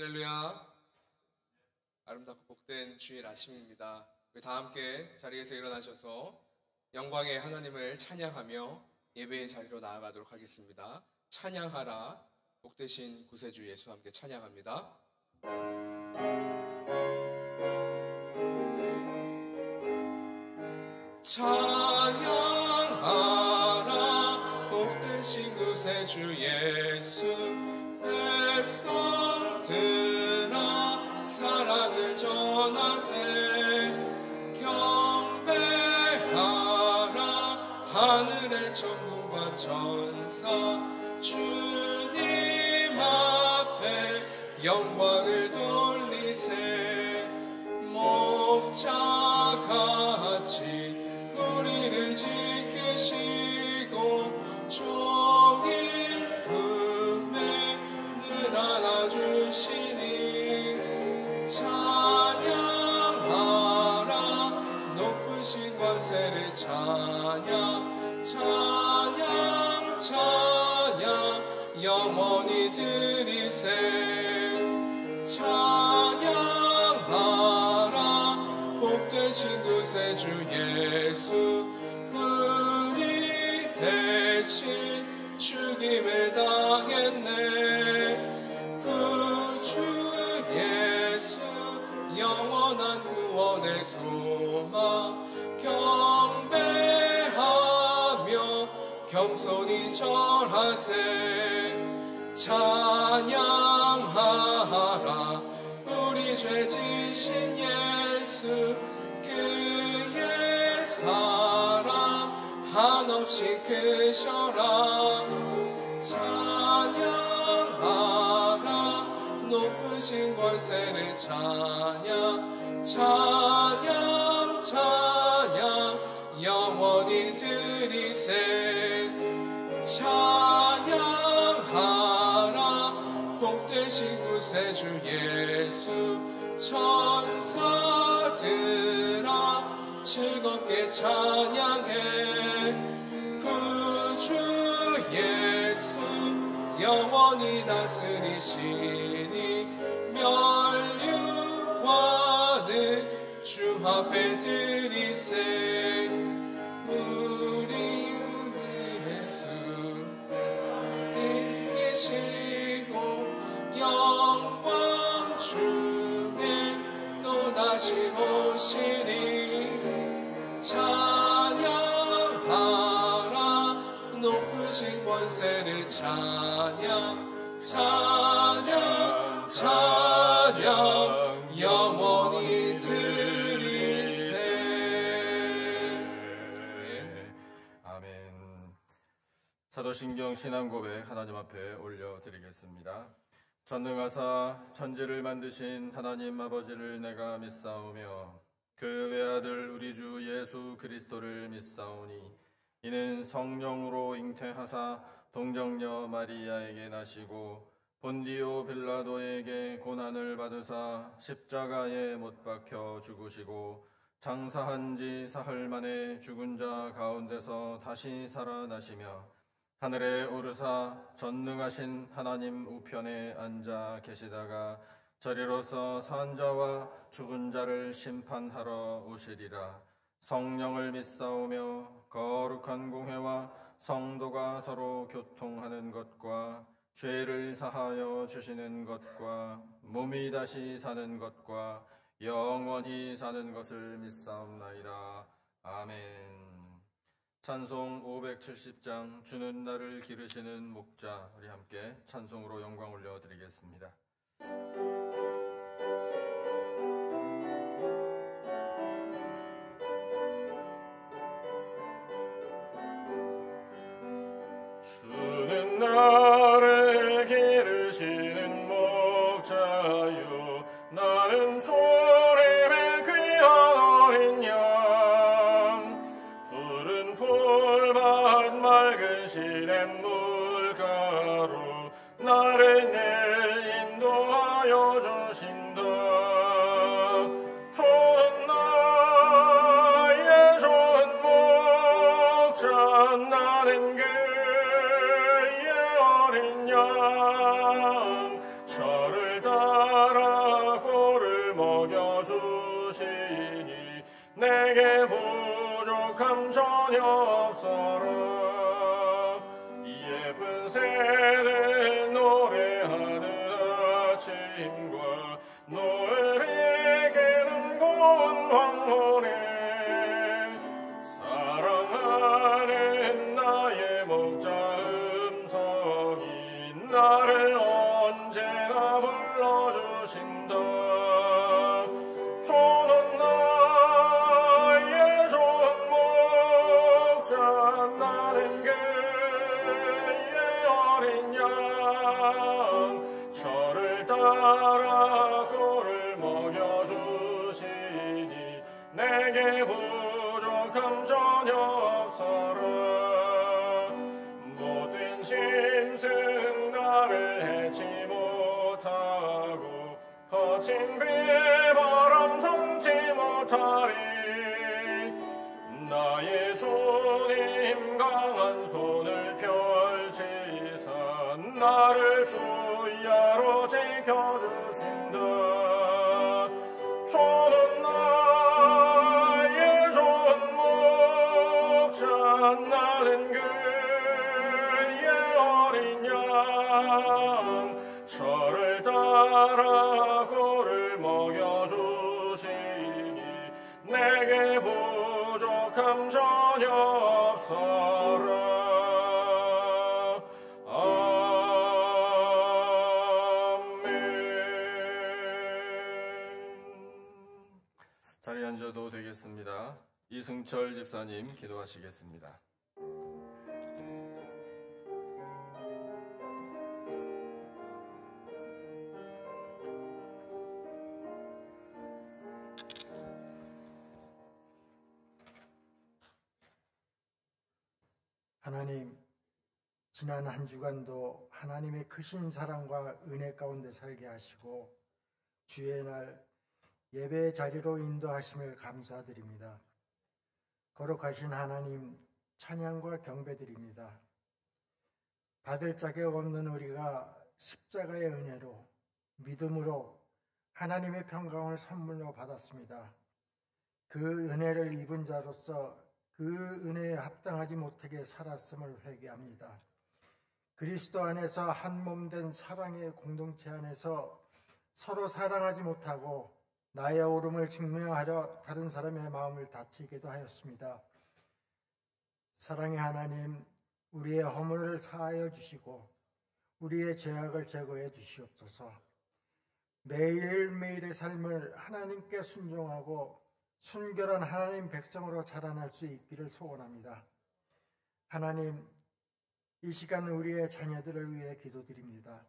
할렐루야. 아름답고 복된 주일 아침입니다. 우리 다 함께 자리에서 일어나셔서 영광의 하나님을 찬양하며 예배의 자리로 나아가도록 하겠습니다. 찬양하라 복되신 구세주 예수 함께 찬양합니다. 찬양하라 복되신 구세주 예수, 백성들아 사랑을 전하세. 경배하라 하늘의 천군과 천사, 주님 앞에 영광을 돌리세. 목자같이 우리를 지키시고 종일 품에 늘 안아주시니, 찬양하라 높으신 권세를 찬양, 찬양 찬양 영원히 드리세. 찬양하라 복되신 구세주 예수, 우리 대신 죽임을 당했네. 구주 예수 영원한 구원의 소망, 경배하며 겸손히 절하세. 찬양하라 우리 죄 지신 예수, 그의 사랑 한없이 크셔라. 찬양하라 높으신 권세를 찬양, 찬양 찬양 영원히 드리세. 찬양하라 복되신 구세주 예수, 천사들아 즐겁게 찬양해. 구주 예수 영원히 다스리시니, 면류관을 주 앞에 드리세. 우리 예수 이기시고 영광 중에 또다시 오시리. 찬양하라 높으신 권세를 찬양, 찬양 찬양 영원히 드리세. 아멘. 사도신경 신앙고백 하나님 앞에 올려드리겠습니다. 전능하사 천지를 만드신 하나님 아버지를 내가 믿사오며, 그 외아들 우리 주 예수 그리스도를 믿사오니, 이는 성령으로 잉태하사 동정녀 마리아에게 나시고 본디오 빌라도에게 고난을 받으사 십자가에 못 박혀 죽으시고, 장사한 지 사흘 만에 죽은 자 가운데서 다시 살아나시며, 하늘에 오르사 전능하신 하나님 우편에 앉아 계시다가 저리로서 산 자와 죽은 자를 심판하러 오시리라. 성령을 믿사오며 거룩한 공회와 성도가 서로 교통하는 것과 죄를 사하여 주시는 것과 몸이 다시 사는 것과 영원히 사는 것을 믿사옵나이다. 아멘. 찬송 570장 주는 나를 기르시는 목자, 우리 함께 찬송으로 영광 올려드리겠습니다. 주는 나를 기르시는 목자요, 나는 주님의 귀한 어린 양. 푸른 풀밭 맑은 시냇 물가로 나를 늘 인도하여 주시니 내게 부족함 전혀 없어라. 이 예쁜 새들 노래하는 아침과 노을에게는 고운 황혼에 사랑하는 나의 목자 음성이 나를 언제나 불러주신다. 주는 나의 좋은 목자, 나는 그의 어린 양. 저를 따라 꿀을 먹여주시니 내게 부족함 전혀 없어라. 모든 짐승 나를 해치 못하고 거친 비바람 삼지 못하리. 나의 주님 강한 손을 펼치사 나를 주야로 지켜주신다. 주는 나의 좋은 목자, 나는 그의 어린 양. 저를 따라 꿀을 먹여주시니 내게 부족함 전혀 없어라. 자리에 앉아도 되겠습니다. 이승철 집사님 기도하시겠습니다. 하나님, 지난 한 주간도 하나님의 크신 사랑과 은혜 가운데 살게 하시고 주의 날 예배의 자리로 인도하심을 감사드립니다. 거룩하신 하나님, 찬양과 경배드립니다. 받을 자격 없는 우리가 십자가의 은혜로 믿음으로 하나님의 평강을 선물로 받았습니다. 그 은혜를 입은 자로서 그 은혜에 합당하지 못하게 살았음을 회개합니다. 그리스도 안에서 한 몸 된 사랑의 공동체 안에서 서로 사랑하지 못하고 나의 옳음을 증명하려 다른 사람의 마음을 다치기도 하였습니다. 사랑의 하나님, 우리의 허물을 사하여 주시고 우리의 죄악을 제거해 주시옵소서. 매일매일의 삶을 하나님께 순종하고 순결한 하나님 백성으로 자라날 수 있기를 소원합니다. 하나님, 이 시간 우리의 자녀들을 위해 기도드립니다.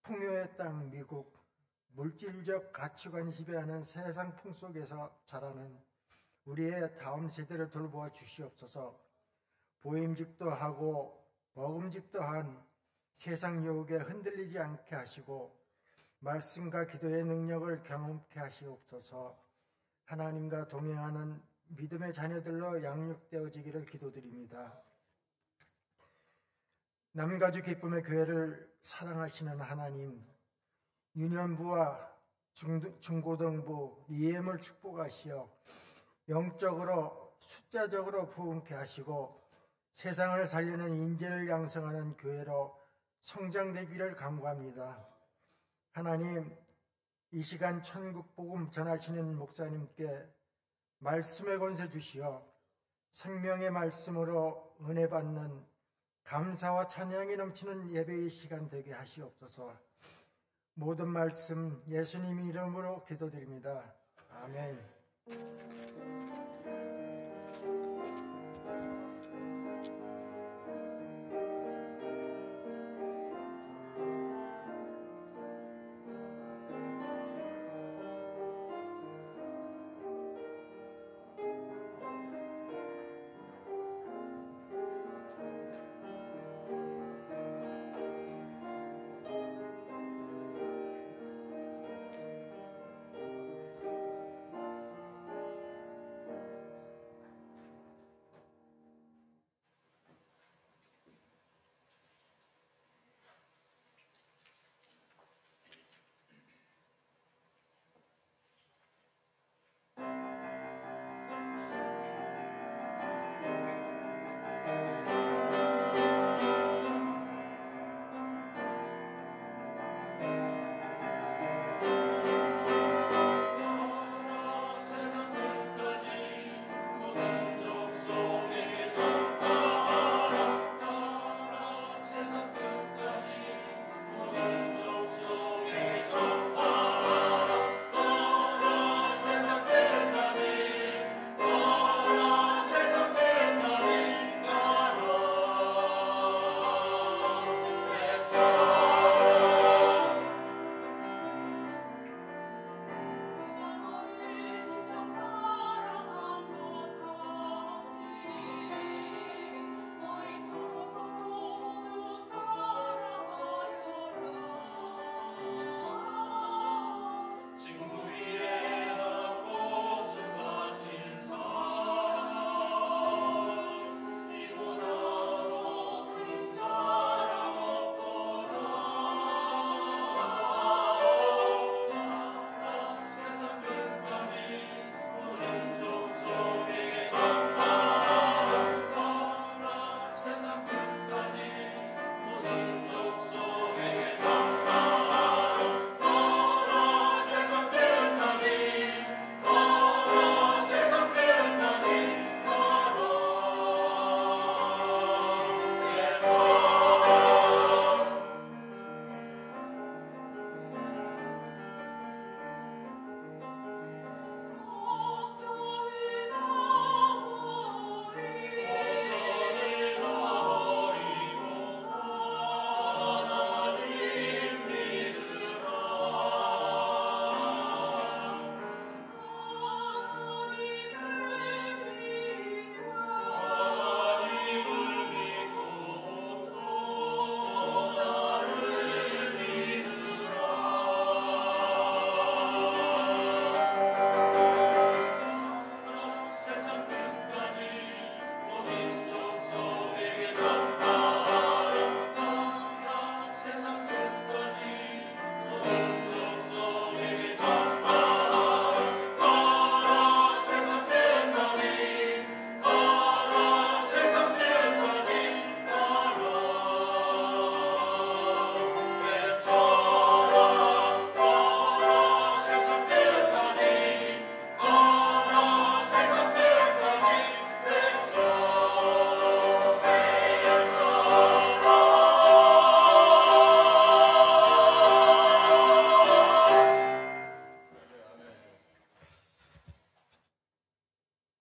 풍요의 땅 미국, 물질적 가치관이 지배하는 세상 풍속에서 자라는 우리의 다음 세대를 돌보아 주시옵소서. 보임직도 하고 먹음직도 한 세상 유혹에 흔들리지 않게 하시고 말씀과 기도의 능력을 경험케 하시옵소서. 하나님과 동행하는 믿음의 자녀들로 양육되어지기를 기도드립니다. 남가주 기쁨의 교회를 사랑하시는 하나님, 유년부와 중고등부 EM을 축복하시어 영적으로 숫자적으로 부흥케 하시고 세상을 살리는 인재를 양성하는 교회로 성장되기를 간구합니다. 하나님, 이 시간 천국 복음 전하시는 목사님께 말씀의 권세 주시어 생명의 말씀으로 은혜 받는 감사와 찬양이 넘치는 예배의 시간 되게 하시옵소서. 모든 말씀 예수님 이름으로 기도드립니다. 아멘.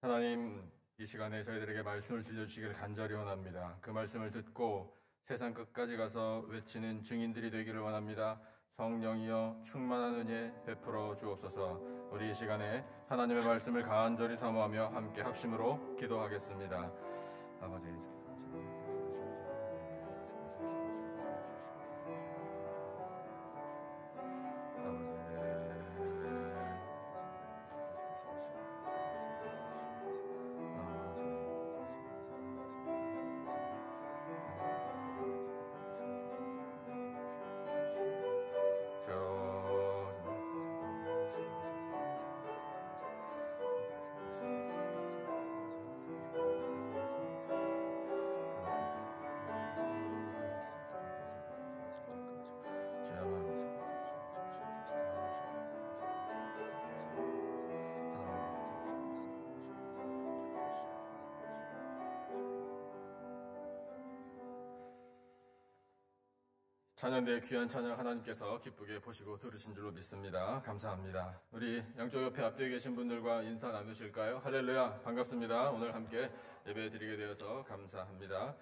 하나님, 이 시간에 저희들에게 말씀을 들려주시기를 간절히 원합니다. 그 말씀을 듣고 세상 끝까지 가서 외치는 증인들이 되기를 원합니다. 성령이여 충만한 은혜 베풀어 주옵소서. 우리 이 시간에 하나님의 말씀을 간절히 사모하며 함께 합심으로 기도하겠습니다. 아버지, 찬양대의 귀한 찬양 하나님께서 기쁘게 보시고 들으신 줄로 믿습니다. 감사합니다. 우리 양쪽 옆에 앞뒤에 계신 분들과 인사 나누실까요? 할렐루야, 반갑습니다. 오늘 함께 예배 드리게 되어서 감사합니다.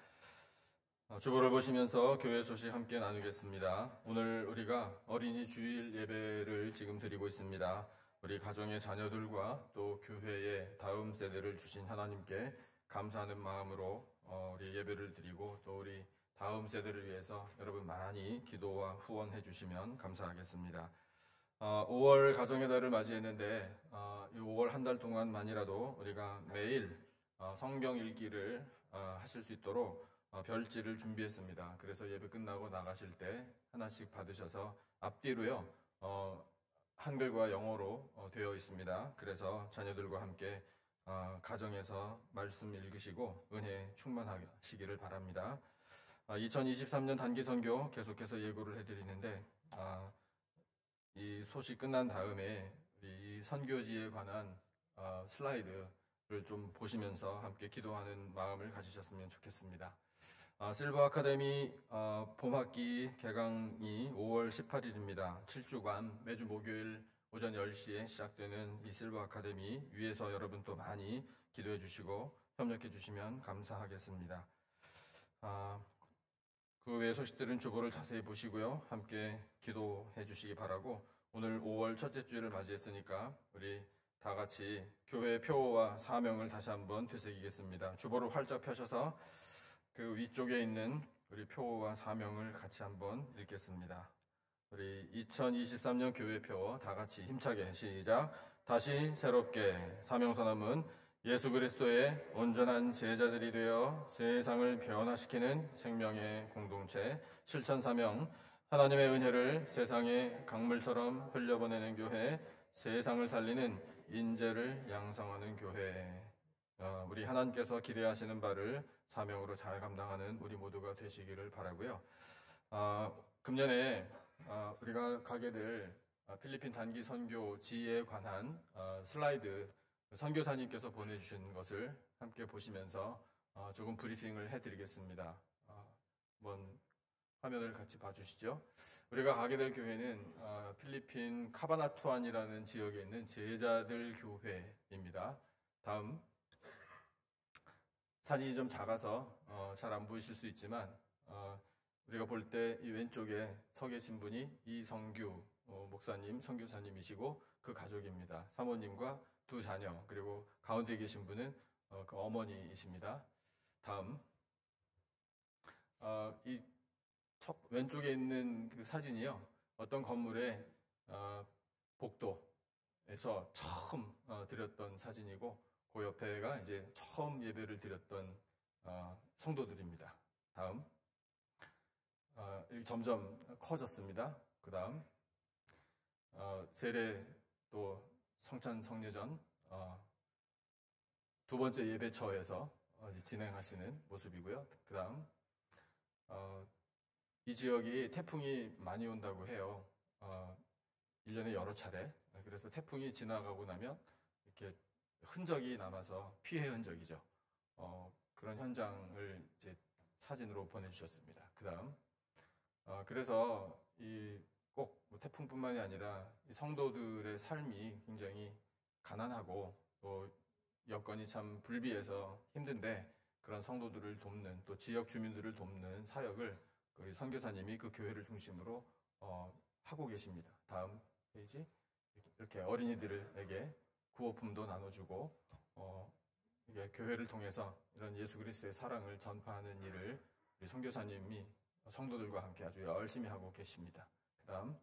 주보를 보시면서 교회 소식 함께 나누겠습니다. 오늘 우리가 어린이 주일 예배를 지금 드리고 있습니다. 우리 가정의 자녀들과 또 교회의 다음 세대를 주신 하나님께 감사하는 마음으로 우리 예배를 드리고 또 우리 다음 세대를 위해서 여러분 많이 기도와 후원해 주시면 감사하겠습니다. 5월 가정의 달을 맞이했는데 이 5월 한 달 동안만이라도 우리가 매일 성경 읽기를 하실 수 있도록 별지를 준비했습니다. 그래서 예배 끝나고 나가실 때 하나씩 받으셔서 앞뒤로요 한글과 영어로 되어 있습니다. 그래서 자녀들과 함께 가정에서 말씀 읽으시고 은혜 충만하시기를 바랍니다. 2023년 단기 선교 계속해서 예고를 해드리는데 이 소식 끝난 다음에 이 선교지에 관한 슬라이드를 좀 보시면서 함께 기도하는 마음을 가지셨으면 좋겠습니다. 실버 아카데미 봄학기 개강이 5월 18일입니다. 7주간 매주 목요일 오전 10시에 시작되는 이 실버 아카데미 위에서 여러분 또 많이 기도해 주시고 협력해 주시면 감사하겠습니다. 그 외의 소식들은 주보를 자세히 보시고요. 함께 기도해 주시기 바라고, 오늘 5월 첫째 주일을 맞이했으니까 우리 다 같이 교회의 표어와 사명을 다시 한번 되새기겠습니다. 주보를 활짝 펴셔서 그 위쪽에 있는 우리 표어와 사명을 같이 한번 읽겠습니다. 우리 2023년 교회 표어 다 같이 힘차게 시작. 다시 새롭게 사명선언문 예수 그리스도의 온전한 제자들이 되어 세상을 변화시키는 생명의 공동체 실천사명 하나님의 은혜를 세상에 강물처럼 흘려보내는 교회 세상을 살리는 인재를 양성하는 교회 우리 하나님께서 기대하시는 바를 사명으로 잘 감당하는 우리 모두가 되시기를 바라고요. 금년에 우리가 가게 될 필리핀 단기 선교지에 관한 슬라이드 선교사님께서 보내주신 것을 함께 보시면서 조금 브리핑을 해드리겠습니다. 한번 화면을 같이 봐주시죠. 우리가 가게 될 교회는 필리핀 카바나투안이라는 지역에 있는 제자들 교회입니다. 다음 사진이 좀 작아서 잘 안 보이실 수 있지만 우리가 볼 때 이 왼쪽에 서 계신 분이 이성규 목사님, 선교사님이시고 그 가족입니다. 사모님과 두 자녀, 그리고 가운데 계신 분은 그 어머니이십니다. 다음 이 왼쪽에 있는 그 사진이요, 어떤 건물의 복도에서 처음 드렸던 사진이고, 그 옆에가 이제 처음 예배를 드렸던 성도들입니다. 다음 점점 커졌습니다. 그 다음 세례 또 성찬 성례전 두 번째 예배처에서 진행하시는 모습이고요. 그 다음 이 지역이 태풍이 많이 온다고 해요. 1년에 여러 차례. 그래서 태풍이 지나가고 나면 이렇게 흔적이 남아서 피해 흔적이죠. 그런 현장을 이제 사진으로 보내주셨습니다. 그 다음 그래서 꼭 태풍뿐만이 아니라 이 성도들의 삶이 굉장히 가난하고 또 여건이 참 불비해서 힘든데 그런 성도들을 돕는 또 지역 주민들을 돕는 사역을 우리 선교사님이 그 교회를 중심으로 하고 계십니다. 다음 페이지. 이렇게 어린이들에게 구호품도 나눠주고 이게 교회를 통해서 이런 예수 그리스도의 사랑을 전파하는 일을 우리 선교사님이 성도들과 함께 아주 열심히 하고 계십니다. 그다음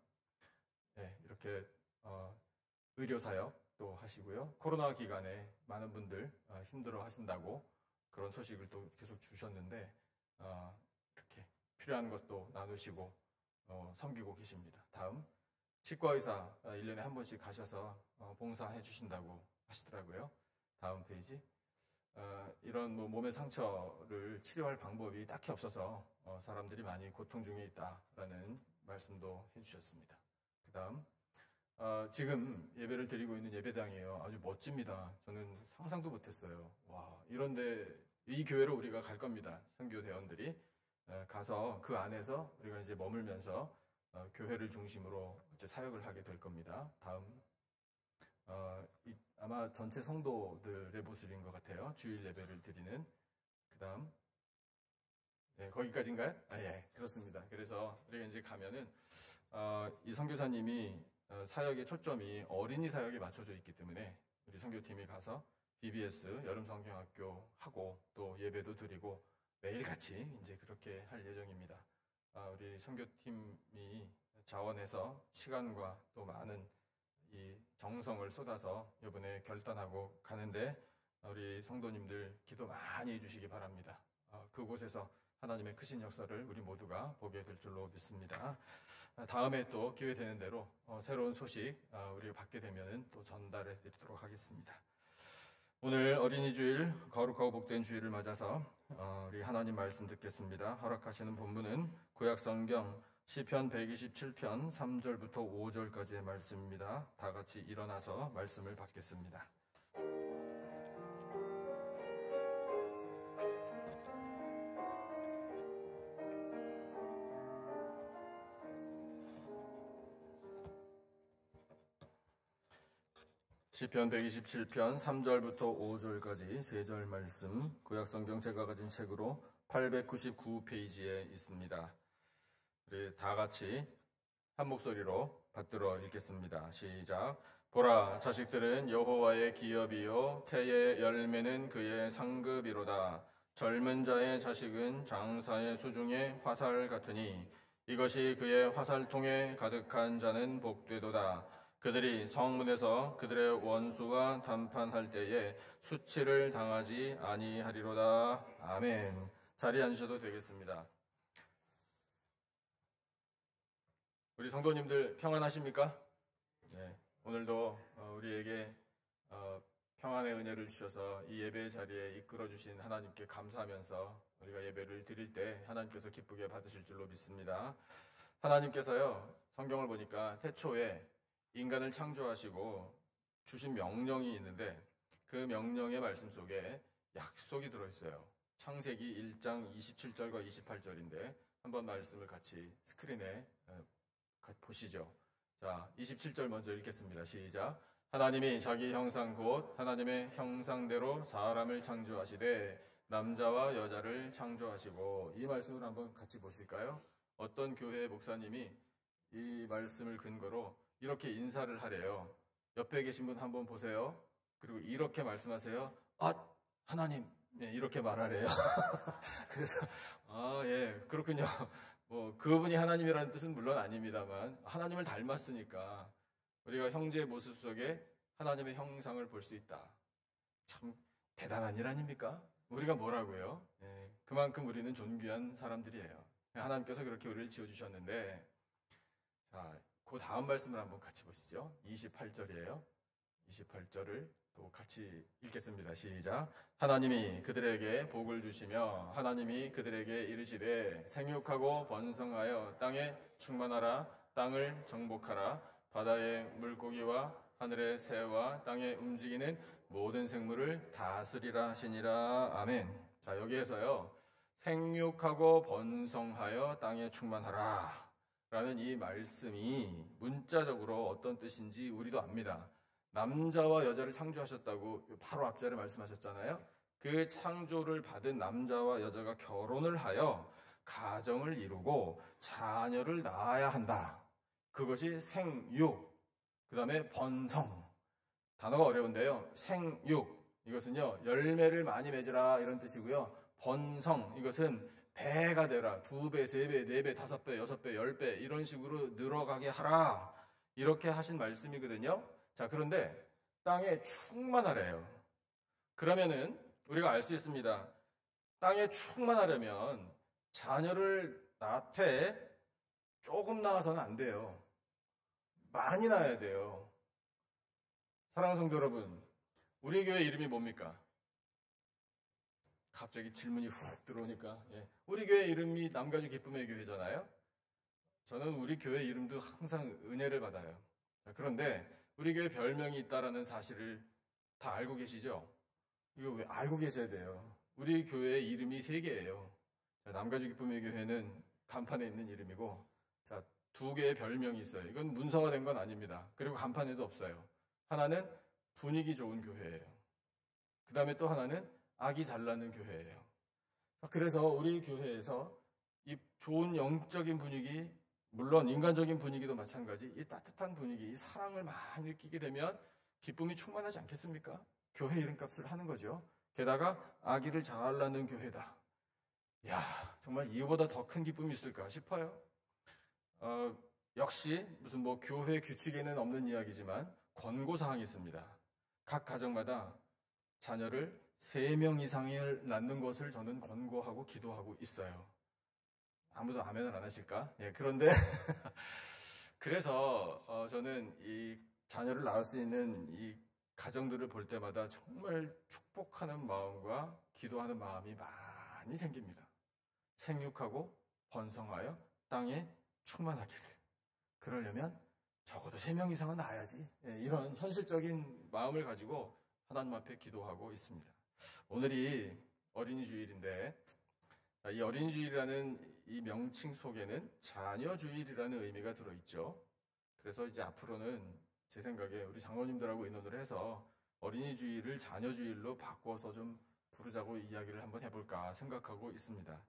이렇게 의료사역도 하시고요. 코로나 기간에 많은 분들 힘들어 하신다고 그런 소식을 또 계속 주셨는데 이렇게 필요한 것도 나누시고 섬기고 계십니다. 다음 치과의사 1년에 한 번씩 가셔서 봉사해 주신다고 하시더라고요. 다음 페이지. 이런 몸의 상처를 치료할 방법이 딱히 없어서 사람들이 많이 고통 중에 있다라는 말씀도 해주셨습니다. 그 다음 지금 예배를 드리고 있는 예배당이에요. 아주 멋집니다. 저는 상상도 못했어요. 와, 이런데 이 교회로 우리가 갈 겁니다. 선교 대원들이 가서 그 안에서 우리가 이제 머물면서 교회를 중심으로 이제 사역을 하게 될 겁니다. 다음 아마 전체 성도들의 모습인 것 같아요. 주일 예배를 드리는. 그 다음 거기까지인가요? 예, 그렇습니다. 그래서 우리가 이제 가면은 이 선교사님이 사역의 초점이 어린이 사역에 맞춰져 있기 때문에 우리 선교팀이 가서 BBS 여름성경학교 하고 또 예배도 드리고 매일같이 이제 그렇게 할 예정입니다. 우리 선교팀이 자원해서 시간과 또 많은 이 정성을 쏟아서 이번에 결단하고 가는데 우리 성도님들 기도 많이 해주시기 바랍니다. 그곳에서 하나님의 크신 역사를 우리 모두가 보게 될 줄로 믿습니다. 다음에 또 기회 되는 대로 새로운 소식 우리가 받게 되면 또 전달해 드리도록 하겠습니다. 오늘 어린이 주일, 거룩하고 복된 주일을 맞아서 우리 하나님 말씀 듣겠습니다. 허락하시는 본문은 구약성경 시편 127편 3절부터 5절까지의 말씀입니다. 다 같이 일어나서 말씀을 받겠습니다. 시편 127편 3절부터 5절까지 3절 말씀 구약성경 제가 가진 책으로 899페이지에 있습니다. 우리 다 같이 한 목소리로 받들어 읽겠습니다. 시작. 보라, 자식들은 여호와의 기업이요 태의 열매는 그의 상급이로다. 젊은 자의 자식은 장사의 수중의 화살 같으니 이것이 그의 화살통에 가득한 자는 복되도다. 그들이 성문에서 그들의 원수와 담판할 때에 수치를 당하지 아니하리로다. 아멘. 자리에 앉으셔도 되겠습니다. 우리 성도님들 평안하십니까? 네, 오늘도 우리에게 평안의 은혜를 주셔서 이 예배 자리에 이끌어주신 하나님께 감사하면서 우리가 예배를 드릴 때 하나님께서 기쁘게 받으실 줄로 믿습니다. 하나님께서요, 성경을 보니까 태초에 인간을 창조하시고 주신 명령이 있는데 그 명령의 말씀 속에 약속이 들어있어요. 창세기 1장 27절과 28절인데 한번 말씀을 같이 스크린에 보시죠. 자, 27절 먼저 읽겠습니다. 시작. 하나님이 자기 형상 곧 하나님의 형상대로 사람을 창조하시되 남자와 여자를 창조하시고, 이 말씀을 한번 같이 보실까요? 어떤 교회 목사님이 이 말씀을 근거로 이렇게 인사를 하래요. 옆에 계신 분 한번 보세요. 그리고 이렇게 말씀하세요. 하나님, 네, 이렇게 말하래요. 그래서 예, 그렇군요. 그분이 하나님이라는 뜻은 물론 아닙니다만 하나님을 닮았으니까 우리가 형제의 모습 속에 하나님의 형상을 볼 수 있다. 참 대단한 일 아닙니까? 우리가 뭐라고요? 예, 그만큼 우리는 존귀한 사람들이에요. 하나님께서 그렇게 우리를 지어주셨는데, 자, 그 다음 말씀을 한번 같이 보시죠. 28절이에요. 28절을 또 같이 읽겠습니다. 시작. 하나님이 그들에게 복을 주시며 하나님이 그들에게 이르시되 생육하고 번성하여 땅에 충만하라. 땅을 정복하라. 바다의 물고기와 하늘의 새와 땅에 움직이는 모든 생물을 다스리라 하시니라. 아멘. 자, 여기에서요, 생육하고 번성하여 땅에 충만하라 라는 이 말씀이 문자적으로 어떤 뜻인지 우리도 압니다. 남자와 여자를 창조하셨다고 바로 앞절에 말씀하셨잖아요. 그 창조를 받은 남자와 여자가 결혼을 하여 가정을 이루고 자녀를 낳아야 한다. 그것이 생육, 그 다음에 번성. 단어가 어려운데요. 생육, 이것은요, 열매를 많이 맺으라 이런 뜻이고요. 번성, 이것은 배가 되라. 2배, 3배, 4배, 5배, 6배, 10배 이런 식으로 늘어가게 하라. 이렇게 하신 말씀이거든요. 자, 그런데 땅에 충만하래요. 그러면은 우리가 알 수 있습니다. 땅에 충만하려면 자녀를 낳되 조금 낳아서는 안 돼요. 많이 낳아야 돼요. 사랑하는 성도 여러분, 우리 교회 이름이 뭡니까? 갑자기 질문이 훅 들어오니까, 우리 교회 이름이 남가주 기쁨의 교회잖아요. 저는 우리 교회 이름도 항상 은혜를 받아요. 그런데 우리 교회 별명이 있다라는 사실을 다 알고 계시죠? 이거 왜 알고 계셔야 돼요? 우리 교회 이름이 3개예요. 남가주 기쁨의 교회는 간판에 있는 이름이고, 자, 2개의 별명이 있어요. 이건 문서화된 건 아닙니다. 그리고 간판에도 없어요. 하나는 분위기 좋은 교회예요. 그 다음에 또 하나는 악이 잘 나는 교회예요. 그래서 우리 교회에서 이 좋은 영적인 분위기, 물론 인간적인 분위기도 마찬가지, 이 따뜻한 분위기, 이 사랑을 많이 느끼게 되면 기쁨이 충만하지 않겠습니까? 교회 이름값을 하는 거죠. 게다가 아기를 잘 낳는 교회다. 야, 정말 이거보다 더 큰 기쁨이 있을까 싶어요. 역시 무슨 교회 규칙에는 없는 이야기지만 권고사항이 있습니다. 각 가정마다 자녀를 3명 이상을 낳는 것을 저는 권고하고 기도하고 있어요. 아무도 아멘을 안 하실까? 그런데 그래서 저는 이 자녀를 낳을 수 있는 이 가정들을 볼 때마다 정말 축복하는 마음과 기도하는 마음이 많이 생깁니다. 생육하고 번성하여 땅에 충만하기를. 그러려면 적어도 3명 이상은 낳아야지. 이런 현실적인 마음을 가지고 하나님 앞에 기도하고 있습니다. 오늘이 어린이 주일인데, 이 어린이 주일이라는 이 명칭 속에는 자녀 주일이라는 의미가 들어있죠. 그래서 이제 앞으로는 제 생각에 우리 장로님들하고 의논을 해서 어린이 주일을 자녀 주일로 바꿔서 좀 부르자고 이야기를 한번 해볼까 생각하고 있습니다.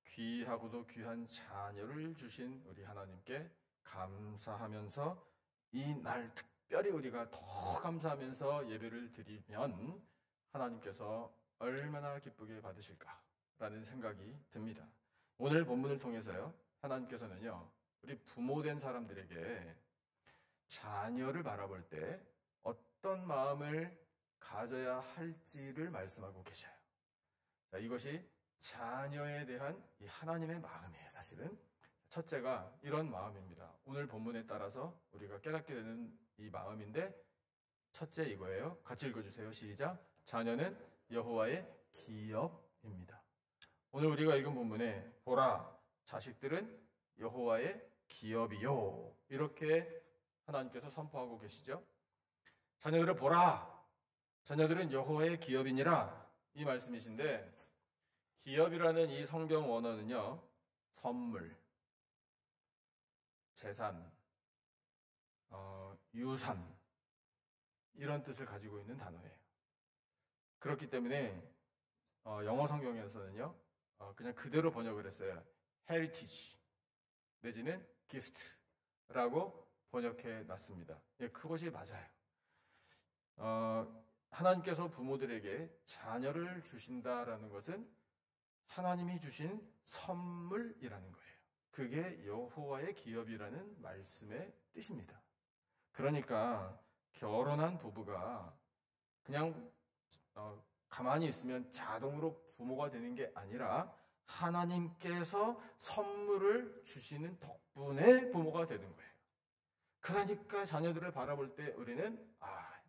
귀하고도 귀한 자녀를 주신 우리 하나님께 감사하면서 이 날 특별히 우리가 더 감사하면서 예배를 드리면 하나님께서 얼마나 기쁘게 받으실까라는 생각이 듭니다. 오늘 본문을 통해서요, 하나님께서는요, 우리 부모된 사람들에게 자녀를 바라볼 때 어떤 마음을 가져야 할지를 말씀하고 계셔요. 자, 이것이 자녀에 대한 이 하나님의 마음이에요, 사실은. 첫째가 이런 마음입니다. 오늘 본문에 따라서 우리가 깨닫게 되는 이 마음인데, 첫째 이거예요. 같이 읽어주세요. 시작. 자녀는 여호와의 기업입니다. 오늘 우리가 읽은 본문에 보라, 자식들은 여호와의 기업이요, 이렇게 하나님께서 선포하고 계시죠. 자녀들을 보라, 자녀들은 여호와의 기업이니라, 이 말씀이신데, 기업이라는 이 성경 원어는요, 선물, 재산, 유산, 이런 뜻을 가지고 있는 단어예요. 그렇기 때문에 영어 성경에서는요, 그냥 그대로 번역을 했어요. heritage 내지는 gift라고 번역해 놨습니다. 그것이 맞아요. 하나님께서 부모들에게 자녀를 주신다라는 것은 하나님이 주신 선물이라는 거예요. 그게 여호와의 기업이라는 말씀의 뜻입니다. 그러니까 결혼한 부부가 그냥 가만히 있으면 자동으로 부모가 되는 게 아니라 하나님께서 선물을 주시는 덕분에 부모가 되는 거예요. 그러니까 자녀들을 바라볼 때 우리는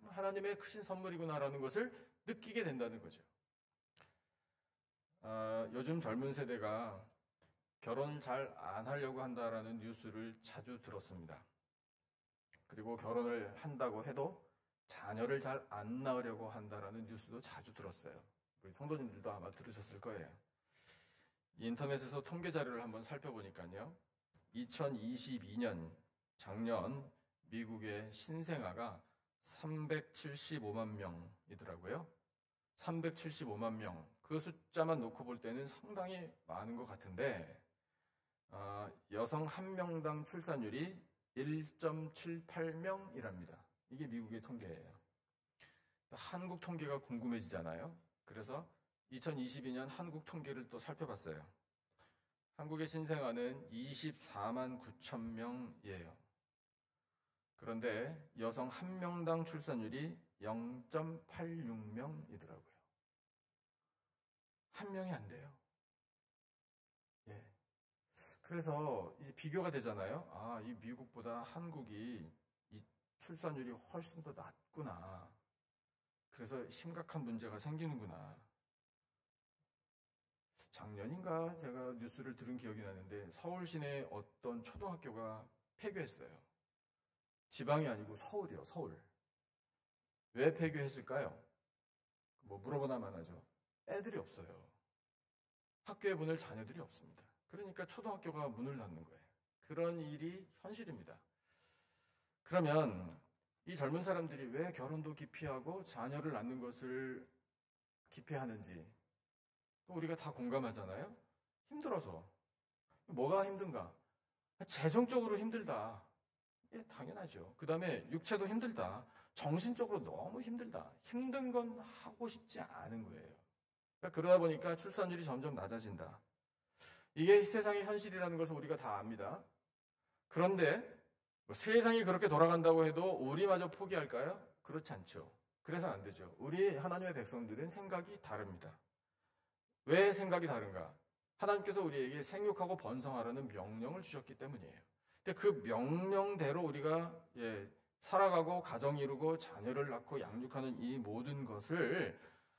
하나님의 크신 선물이구나라는 것을 느끼게 된다는 거죠. 요즘 젊은 세대가 결혼을 잘 안 하려고 한다라는 뉴스를 자주 들었습니다. 그리고 결혼을 한다고 해도 자녀를 잘 안 낳으려고 한다라는 뉴스도 자주 들었어요. 우리 성도님들도 아마 들으셨을 거예요. 인터넷에서 통계 자료를 한번 살펴보니까요, 2022년 작년 미국의 신생아가 375만 명이더라고요. 375만 명. 그 숫자만 놓고 볼 때는 상당히 많은 것 같은데 여성 한 명당 출산율이 1.78명이랍니다. 이게 미국의 통계예요. 한국 통계가 궁금해지잖아요. 그래서 2022년 한국 통계를 또 살펴봤어요. 한국의 신생아는 24만 9천 명이에요. 그런데 여성 한 명당 출산율이 0.86명이더라고요. 한 명이 안 돼요. 예. 그래서 이제 비교가 되잖아요. 이 미국보다 한국이 이 출산율이 훨씬 더 낮구나. 그래서 심각한 문제가 생기는구나. 작년인가 제가 뉴스를 들은 기억이 나는데 서울 시내 어떤 초등학교가 폐교했어요. 지방이 아니고 서울이요, 서울. 왜 폐교했을까요? 물어보나만 하죠. 애들이 없어요. 학교에 보낼 자녀들이 없습니다. 그러니까 초등학교가 문을 닫는 거예요. 그런 일이 현실입니다. 그러면 이 젊은 사람들이 왜 결혼도 기피하고 자녀를 낳는 것을 기피하는지 또 우리가 다 공감하잖아요. 힘들어서. 뭐가 힘든가? 재정적으로 힘들다. 예, 당연하죠. 그 다음에 육체도 힘들다. 정신적으로 너무 힘들다. 힘든 건 하고 싶지 않은 거예요. 그러다 보니까 출산율이 점점 낮아진다. 이게 세상의 현실이라는 것을 우리가 다 압니다. 그런데 세상이 그렇게 돌아간다고 해도 우리마저 포기할까요? 그렇지 않죠. 그래서는 안 되죠. 우리 하나님의 백성들은 생각이 다릅니다. 왜 생각이 다른가? 하나님께서 우리에게 생육하고 번성하라는 명령을 주셨기 때문이에요. 근데 그 명령대로 우리가 살아가고 가정 이루고 자녀를 낳고 양육하는 이 모든 것을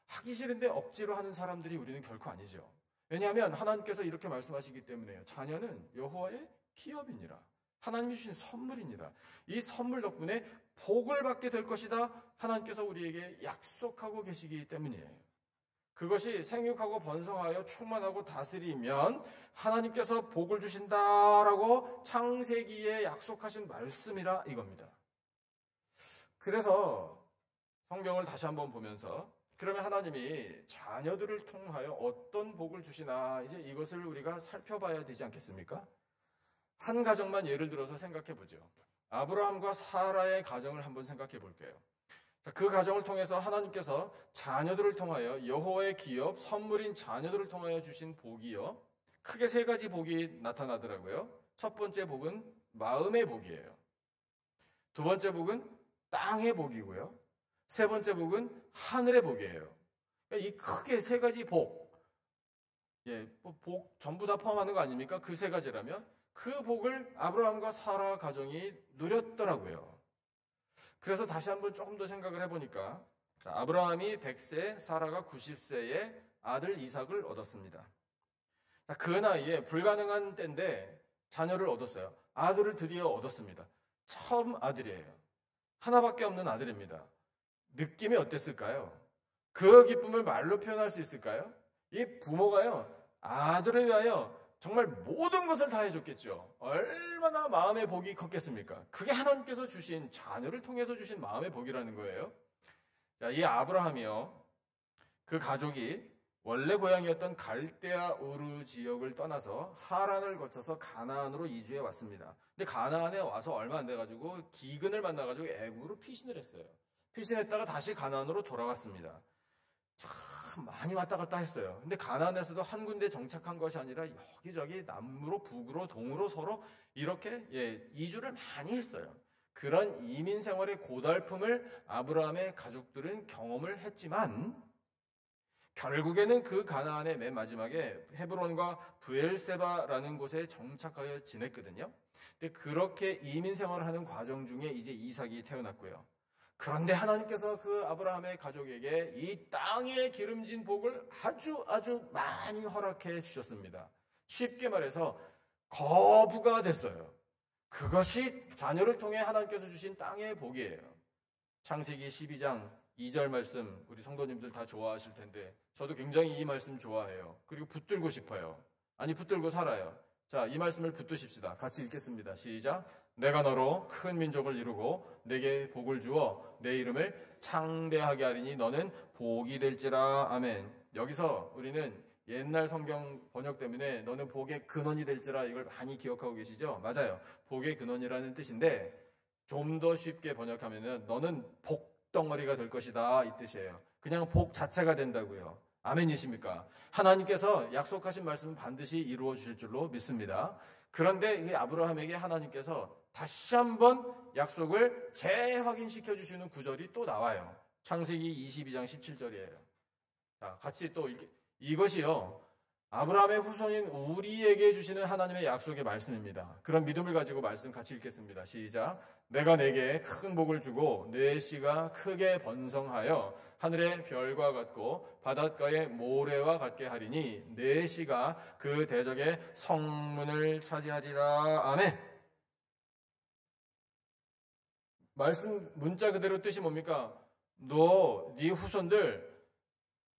하기 싫은데 억지로 하는 사람들이 우리는 결코 아니죠. 왜냐하면 하나님께서 이렇게 말씀하시기 때문에요. 자녀는 여호와의 기업이니라. 하나님이 주신 선물이니라. 이 선물 덕분에 복을 받게 될 것이다. 하나님께서 우리에게 약속하고 계시기 때문이에요. 그것이 생육하고 번성하여 충만하고 다스리면 하나님께서 복을 주신다라고 창세기에 약속하신 말씀이라 이겁니다. 그래서 성경을 다시 한번 보면서 그러면 하나님이 자녀들을 통하여 어떤 복을 주시나 이제 이것을 우리가 살펴봐야 되지 않겠습니까? 한 가정만 예를 들어서 생각해 보죠. 아브라함과 사라의 가정을 한번 생각해 볼게요. 그 가정을 통해서 하나님께서 자녀들을 통하여 여호와의 기업, 선물인 자녀들을 통하여 주신 복이요. 크게 세 가지 복이 나타나더라고요. 첫 번째 복은 마음의 복이에요. 두 번째 복은 땅의 복이고요. 세 번째 복은 하늘의 복이에요. 이 크게 세 가지 복. 복 전부 다 포함하는 거 아닙니까? 그 세 가지라면 그 복을 아브라함과 사라 가정이 누렸더라고요. 그래서 다시 한번 조금 더 생각을 해보니까 아브라함이 100세, 사라가 90세에 아들 이삭을 얻었습니다. 그 나이에 불가능한 때인데 자녀를 얻었어요. 아들을 드디어 얻었습니다. 처음 아들이에요. 하나밖에 없는 아들입니다. 느낌이 어땠을까요? 그 기쁨을 말로 표현할 수 있을까요? 이 부모가요, 아들을 위하여 정말 모든 것을 다 해줬겠죠. 얼마나 마음의 복이 컸겠습니까? 그게 하나님께서 주신, 자녀를 통해서 주신 마음의 복이라는 거예요. 자, 이 아브라함이요, 그 가족이 원래 고향이었던 갈대아 우르 지역을 떠나서 하란을 거쳐서 가나안으로 이주해 왔습니다. 근데 가나안에 와서 얼마 안 돼가지고 기근을 만나가지고 애굽으로 피신을 했어요. 피신했다가 다시 가나안으로 돌아왔습니다. 참 많이 왔다 갔다 했어요. 근데 가나안에서도 한 군데 정착한 것이 아니라 여기저기 남으로 북으로 동으로 서로 이렇게 이주를 많이 했어요. 그런 이민 생활의 고달픔을 아브라함의 가족들은 경험을 했지만 결국에는 그 가나안의 맨 마지막에 헤브론과 브엘세바라는 곳에 정착하여 지냈거든요. 근데 그렇게 이민 생활을 하는 과정 중에 이제 이삭이 태어났고요. 그런데 하나님께서 그 아브라함의 가족에게 이 땅에 기름진 복을 아주 많이 허락해 주셨습니다. 쉽게 말해서 거부가 됐어요. 그것이 자녀를 통해 하나님께서 주신 땅의 복이에요. 창세기 12장 2절 말씀 우리 성도님들 다 좋아하실 텐데 저도 굉장히 이 말씀 좋아해요. 그리고 붙들고 싶어요. 아니 붙들고 살아요. 자, 이 말씀을 붙드십시다. 같이 읽겠습니다. 시작. 내가 너로 큰 민족을 이루고 내게 복을 주어 내 이름을 창대하게 하리니 너는 복이 될지라. 아멘. 여기서 우리는 옛날 성경 번역 때문에 너는 복의 근원이 될지라 이걸 많이 기억하고 계시죠? 맞아요. 복의 근원이라는 뜻인데 좀 더 쉽게 번역하면은 너는 복덩어리가 될 것이다 이 뜻이에요. 그냥 복 자체가 된다고요. 아멘이십니까? 하나님께서 약속하신 말씀은 반드시 이루어 주실 줄로 믿습니다. 그런데 이 아브라함에게 하나님께서 다시 한번 약속을 재확인시켜 주시는 구절이 또 나와요. 창세기 22장 17절이에요. 자, 같이 또 이것이요. 아브라함의 후손인 우리에게 주시는 하나님의 약속의 말씀입니다. 그런 믿음을 가지고 말씀 같이 읽겠습니다. 시작. 내가 내게 큰 복을 주고 내 씨가 크게 번성하여 하늘의 별과 같고 바닷가의 모래와 같게 하리니 내 씨가 그 대적의 성문을 차지하리라. 아멘. 말씀 문자 그대로 뜻이 뭡니까? 네 후손들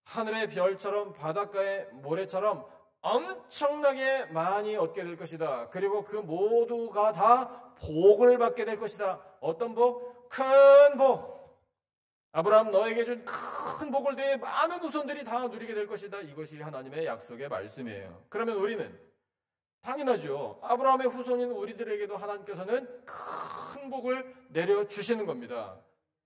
하늘의 별처럼 바닷가의 모래처럼 엄청나게 많이 얻게 될 것이다. 그리고 그 모두가 다 복을 받게 될 것이다. 어떤 복? 큰 복. 아브라함 너에게 준 큰 복을 내 많은 후손들이 다 누리게 될 것이다. 이것이 하나님의 약속의 말씀이에요. 그러면 우리는 당연하죠. 아브라함의 후손인 우리들에게도 하나님께서는 큰 복을 내려주시는 겁니다.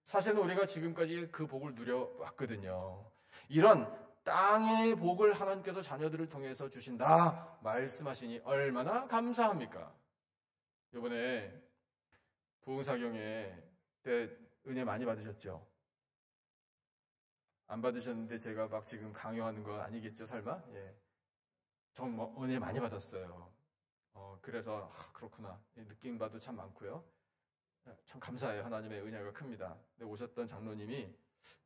사실은 우리가 지금까지 그 복을 누려왔거든요. 이런 땅의 복을 하나님께서 자녀들을 통해서 주신다 말씀하시니 얼마나 감사합니까? 이번에 부흥사경회 때 은혜 많이 받으셨죠? 안 받으셨는데 제가 막 지금 강요하는 거 아니겠죠, 설마? 예. 전 은혜 많이 받았어요. 그래서 그렇구나. 느낀 바도 참 많고요. 참 감사해요. 하나님의 은혜가 큽니다. 근데 오셨던 장로님이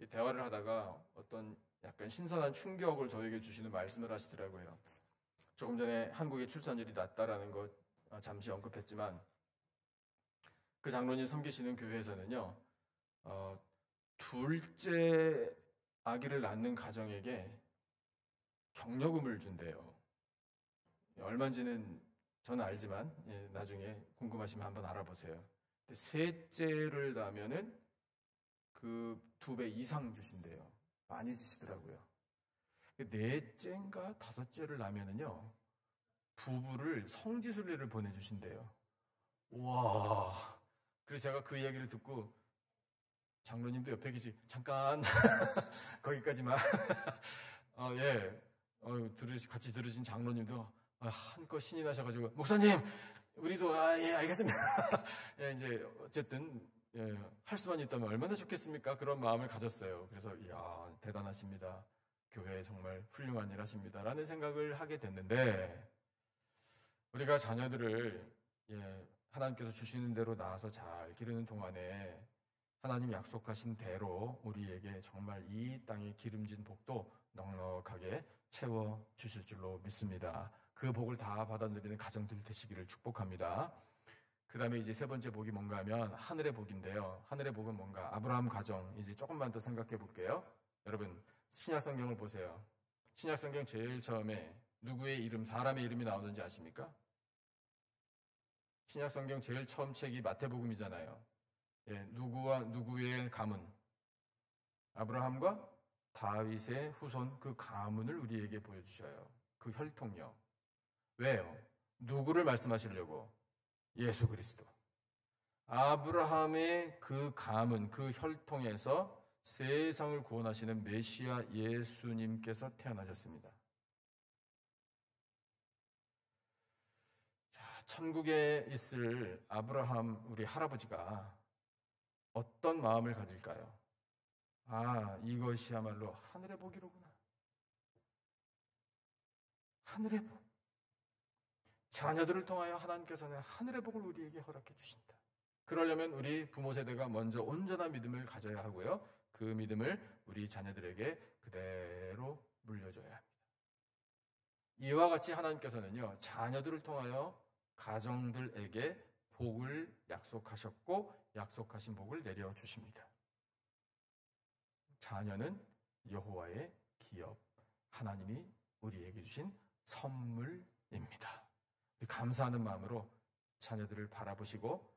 대화를 하다가 어떤 약간 신선한 충격을 저에게 주시는 말씀을 하시더라고요. 조금 전에 한국의 출산율이 낮다라는 것 잠시 언급했지만 그 장로님 섬기시는 교회에서는요, 둘째 아기를 낳는 가정에게 격려금을 준대요. 얼마인지는 저는 알지만 나중에 궁금하시면 한번 알아보세요. 근데 셋째를 낳으면은 그 2배 이상 주신대요. 많이 주시더라고요. 넷째인가 다섯째를 낳으면은요, 부부를 성지순례를 보내주신대요. 와. 그래서 제가 그 이야기를 듣고 장로님도 옆에 계시 잠깐 거기까지만 예. 같이 들으신 장로님도 한껏 신이 나셔가지고 목사님 우리도 예 알겠습니다. 예, 이제 어쨌든 할 수만 있다면 얼마나 좋겠습니까? 그런 마음을 가졌어요. 그래서 이야 대단하십니다. 교회 정말 훌륭한 일 하십니다. 라는 생각을 하게 됐는데 우리가 자녀들을 하나님께서 주시는 대로 낳아서 잘 기르는 동안에 하나님 약속하신 대로 우리에게 정말 이 땅의 기름진 복도 넉넉하게 채워주실 줄로 믿습니다. 그 복을 다 받아 누리는 가정들 되시기를 축복합니다. 그 다음에 이제 세 번째 복이 뭔가 하면 하늘의 복인데요. 하늘의 복은 뭔가 아브라함 가정 이제 조금만 더 생각해 볼게요. 여러분 신약 성경을 보세요. 신약 성경 제일 처음에 누구의 이름, 사람의 이름이 나오는지 아십니까? 신약 성경 제일 처음 책이 마태복음이잖아요. 누구와 누구의 가문? 아브라함과 다윗의 후손 그 가문을 우리에게 보여주셔요. 그 혈통력. 왜요? 누구를 말씀하시려고? 예수 그리스도. 아브라함의 그 가문, 그 혈통에서 세상을 구원하시는 메시아 예수님께서 태어나셨습니다. 자, 천국에 있을 아브라함 우리 할아버지가 어떤 마음을 가질까요? 이것이야말로 하늘의 복이로구나. 하늘의 복. 자녀들을 통하여 하나님께서는 하늘의 복을 우리에게 허락해 주신다. 그러려면 우리 부모 세대가 먼저 온전한 믿음을 가져야 하고요. 그 믿음을 우리 자녀들에게 그대로 물려줘야 합니다. 이와 같이 하나님께서는요, 자녀들을 통하여 가정들에게 복을 약속하셨고 약속하신 복을 내려주십니다. 자녀는 여호와의 기업, 하나님이 우리에게 주신 선물입니다. 감사하는 마음으로 자녀들을 바라보시고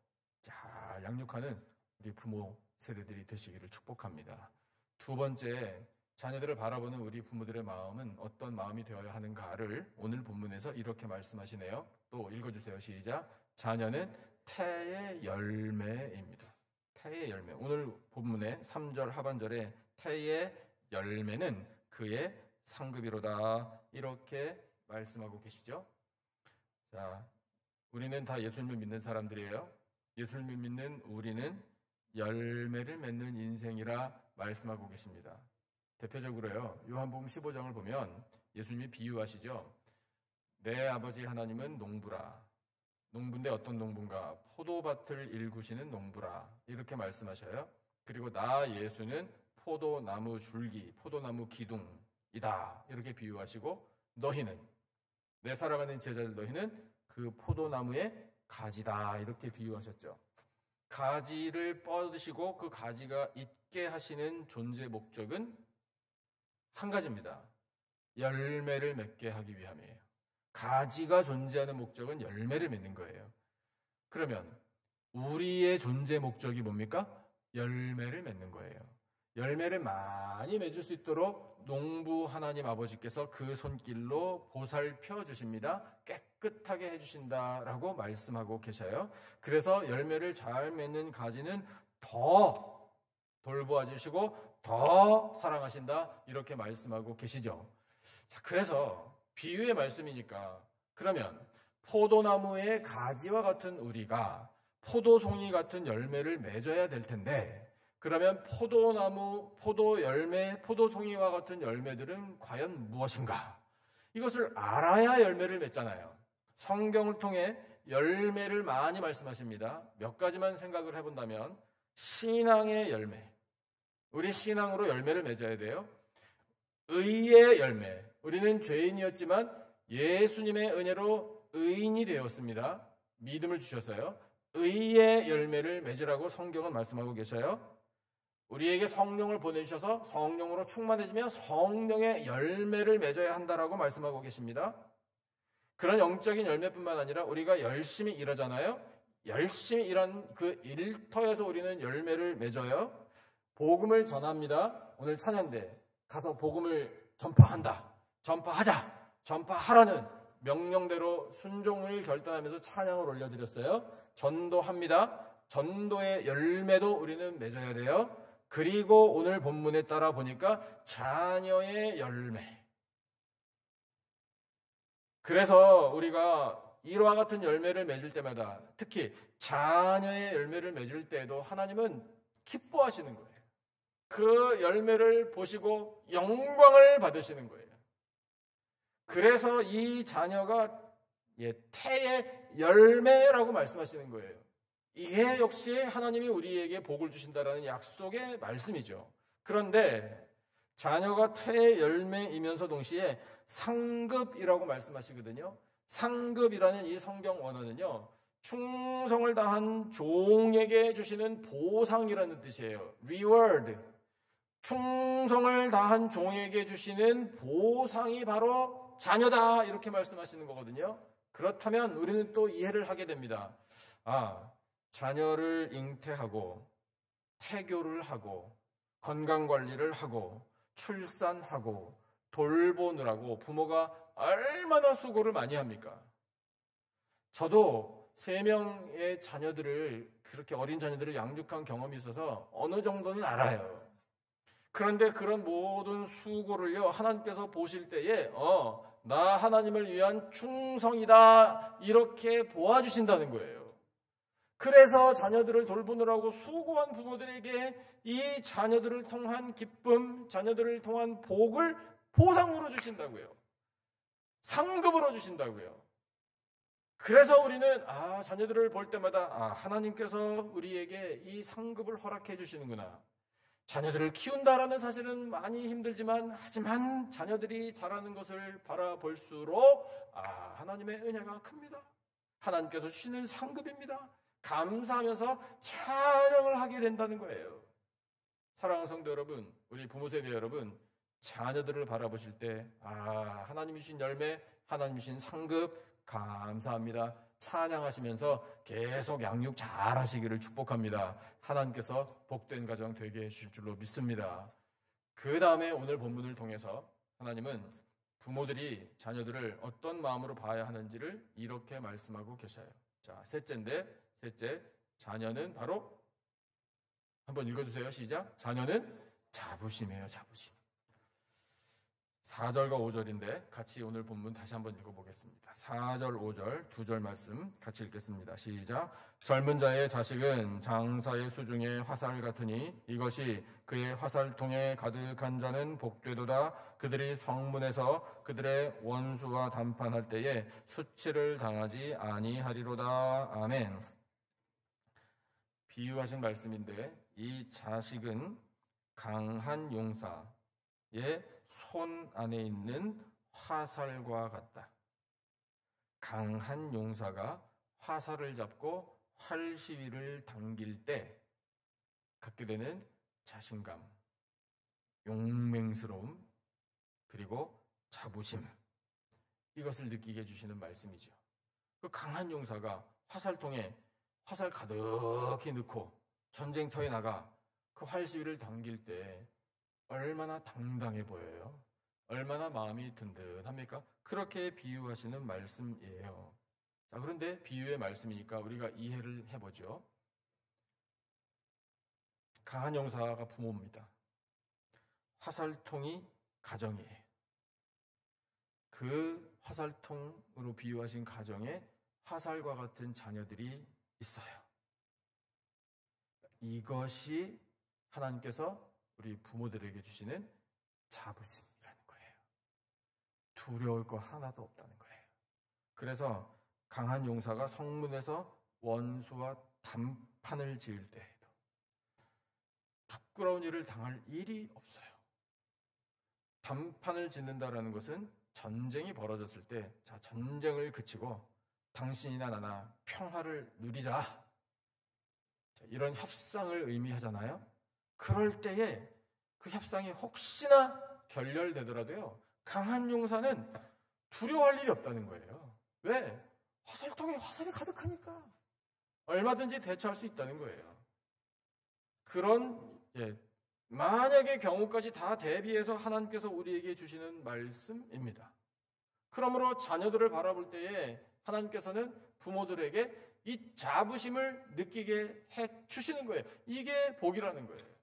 잘 양육하는 우리 부모 세대들이 되시기를 축복합니다. 두 번째, 자녀들을 바라보는 우리 부모들의 마음은 어떤 마음이 되어야 하는가를 오늘 본문에서 이렇게 말씀하시네요. 또 읽어주세요. 시작. 자녀는 태의 열매입니다. 태의 열매. 오늘 본문의 3절 하반절에 태의 열매는 그의 상급이로다. 이렇게 말씀하고 계시죠. 자, 우리는 다 예수님을 믿는 사람들이에요. 예수님을 믿는 우리는 열매를 맺는 인생이라 말씀하고 계십니다. 대표적으로요, 요한복음 15장을 보면 예수님이 비유하시죠. 내 아버지 하나님은 농부라. 농부인데 어떤 농부인가? 포도밭을 일구시는 농부라. 이렇게 말씀하셔요. 그리고 나 예수는 포도나무 줄기, 포도나무 기둥이다. 이렇게 비유하시고, 너희는, 내 사랑하는 제자들 너희는 그 포도나무의 가지다. 이렇게 비유하셨죠. 가지를 뻗으시고 그 가지가 있게 하시는 존재 목적은 한 가지입니다. 열매를 맺게 하기 위함이에요. 가지가 존재하는 목적은 열매를 맺는 거예요. 그러면 우리의 존재 목적이 뭡니까? 열매를 맺는 거예요. 열매를 많이 맺을 수 있도록 농부 하나님 아버지께서 그 손길로 보살펴 주십니다. 깨끗하게 해주신다라고 말씀하고 계셔요. 그래서 열매를 잘 맺는 가지는 더 돌보아 주시고 더 사랑하신다. 이렇게 말씀하고 계시죠. 자, 그래서 비유의 말씀이니까 그러면 포도나무의 가지와 같은 우리가 포도송이 같은 열매를 맺어야 될 텐데, 그러면 포도나무, 포도열매, 포도송이와 같은 열매들은 과연 무엇인가? 이것을 알아야 열매를 맺잖아요. 성경을 통해 열매를 많이 말씀하십니다. 몇 가지만 생각을 해본다면 신앙의 열매, 우리 신앙으로 열매를 맺어야 돼요. 의의 열매, 우리는 죄인이었지만 예수님의 은혜로 의인이 되었습니다. 믿음을 주셔서요. 의의 열매를 맺으라고 성경은 말씀하고 계셔요. 우리에게 성령을 보내주셔서 성령으로 충만해지면 성령의 열매를 맺어야 한다라고 말씀하고 계십니다. 그런 영적인 열매뿐만 아니라 우리가 열심히 일하잖아요. 열심히 일한 그 일터에서 우리는 열매를 맺어요. 복음을 전합니다. 오늘 찬양대 가서 복음을 전파한다. 전파하자. 전파하라는 명령대로 순종을 결단하면서 찬양을 올려드렸어요. 전도합니다. 전도의 열매도 우리는 맺어야 돼요. 그리고 오늘 본문에 따라 보니까 자녀의 열매. 그래서 우리가 이와 같은 열매를 맺을 때마다, 특히 자녀의 열매를 맺을 때에도 하나님은 기뻐하시는 거예요. 그 열매를 보시고 영광을 받으시는 거예요. 그래서 이 자녀가 태의 열매라고 말씀하시는 거예요. 이게 역시 하나님이 우리에게 복을 주신다라는 약속의 말씀이죠. 그런데 자녀가 태의 열매이면서 동시에 상급이라고 말씀하시거든요. 상급이라는 이 성경 원어는요, 충성을 다한 종에게 주시는 보상이라는 뜻이에요. reward. 충성을 다한 종에게 주시는 보상이 바로 자녀다. 이렇게 말씀하시는 거거든요. 그렇다면 우리는 또 이해를 하게 됩니다. 자녀를 잉태하고 태교를 하고 건강관리를 하고 출산하고 돌보느라고 부모가 얼마나 수고를 많이 합니까? 저도 3명의 자녀들을, 그렇게 어린 자녀들을 양육한 경험이 있어서 어느 정도는 알아요. 그런데 그런 모든 수고를요, 하나님께서 보실 때에 나 하나님을 위한 충성이다, 이렇게 보아주신다는 거예요. 그래서 자녀들을 돌보느라고 수고한 부모들에게 이 자녀들을 통한 기쁨, 자녀들을 통한 복을 보상으로 주신다고요. 상급으로 주신다고요. 그래서 우리는 자녀들을 볼 때마다 하나님께서 우리에게 이 상급을 허락해 주시는구나. 자녀들을 키운다라는 사실은 많이 힘들지만, 하지만 자녀들이 자라는 것을 바라볼수록 하나님의 은혜가 큽니다. 하나님께서 주시는 상급입니다. 감사하면서 찬양을 하게 된다는 거예요. 사랑하는 성도 여러분, 우리 부모 세대 여러분, 자녀들을 바라보실 때 하나님이 주신 열매, 하나님이 주신 상급 감사합니다. 찬양하시면서 계속 양육 잘 하시기를 축복합니다. 하나님께서 복된 가정 되게 해주실 줄로 믿습니다. 그 다음에 오늘 본문을 통해서 하나님은 부모들이 자녀들을 어떤 마음으로 봐야 하는지를 이렇게 말씀하고 계셔요. 자, 셋째, 자녀는 바로 한번 읽어주세요. 시작. 자녀는 자부심이에요. 자부심. 4절과 5절인데 같이 오늘 본문 다시 한번 읽어보겠습니다. 4절, 5절 두 절 말씀 같이 읽겠습니다. 시작. 젊은 자의 자식은 장사의 수중에 화살 같으니 이것이 그의 화살통에 가득한 자는 복되도다. 그들이 성문에서 그들의 원수와 담판할 때에 수치를 당하지 아니하리로다. 아멘. 비유하신 말씀인데 이 자식은 강한 용사의 손 안에 있는 화살과 같다. 강한 용사가 화살을 잡고 활시위를 당길 때 갖게 되는 자신감, 용맹스러움, 그리고 자부심, 이것을 느끼게 해주시는 말씀이죠. 그 강한 용사가 화살통에 화살 가득히 넣고 전쟁터에 나가 그 활시위를 당길 때 얼마나 당당해 보여요. 얼마나 마음이 든든합니까? 그렇게 비유하시는 말씀이에요. 자, 그런데 비유의 말씀이니까 우리가 이해를 해보죠. 강한 용사가 부모입니다. 화살통이 가정이에요. 그 화살통으로 비유하신 가정에 화살과 같은 자녀들이 있어요. 이것이 하나님께서 우리 부모들에게 주시는 자부심이라는 거예요. 두려울 거 하나도 없다는 거예요. 그래서 강한 용사가 성문에서 원수와 담판을 지을 때에도 부끄러운 일을 당할 일이 없어요. 담판을 짓는다라는 것은 전쟁이 벌어졌을 때, 자, 전쟁을 그치고 당신이나 나나 평화를 누리자, 자, 이런 협상을 의미하잖아요. 그럴 때에 그 협상이 혹시나 결렬되더라도요, 강한 용사는 두려워할 일이 없다는 거예요. 왜? 화살통에 화살이 가득하니까 얼마든지 대처할 수 있다는 거예요. 그런 만약의 경우까지 다 대비해서 하나님께서 우리에게 주시는 말씀입니다. 그러므로 자녀들을 바라볼 때에 하나님께서는 부모들에게 이 자부심을 느끼게 해 주시는 거예요. 이게 복이라는 거예요.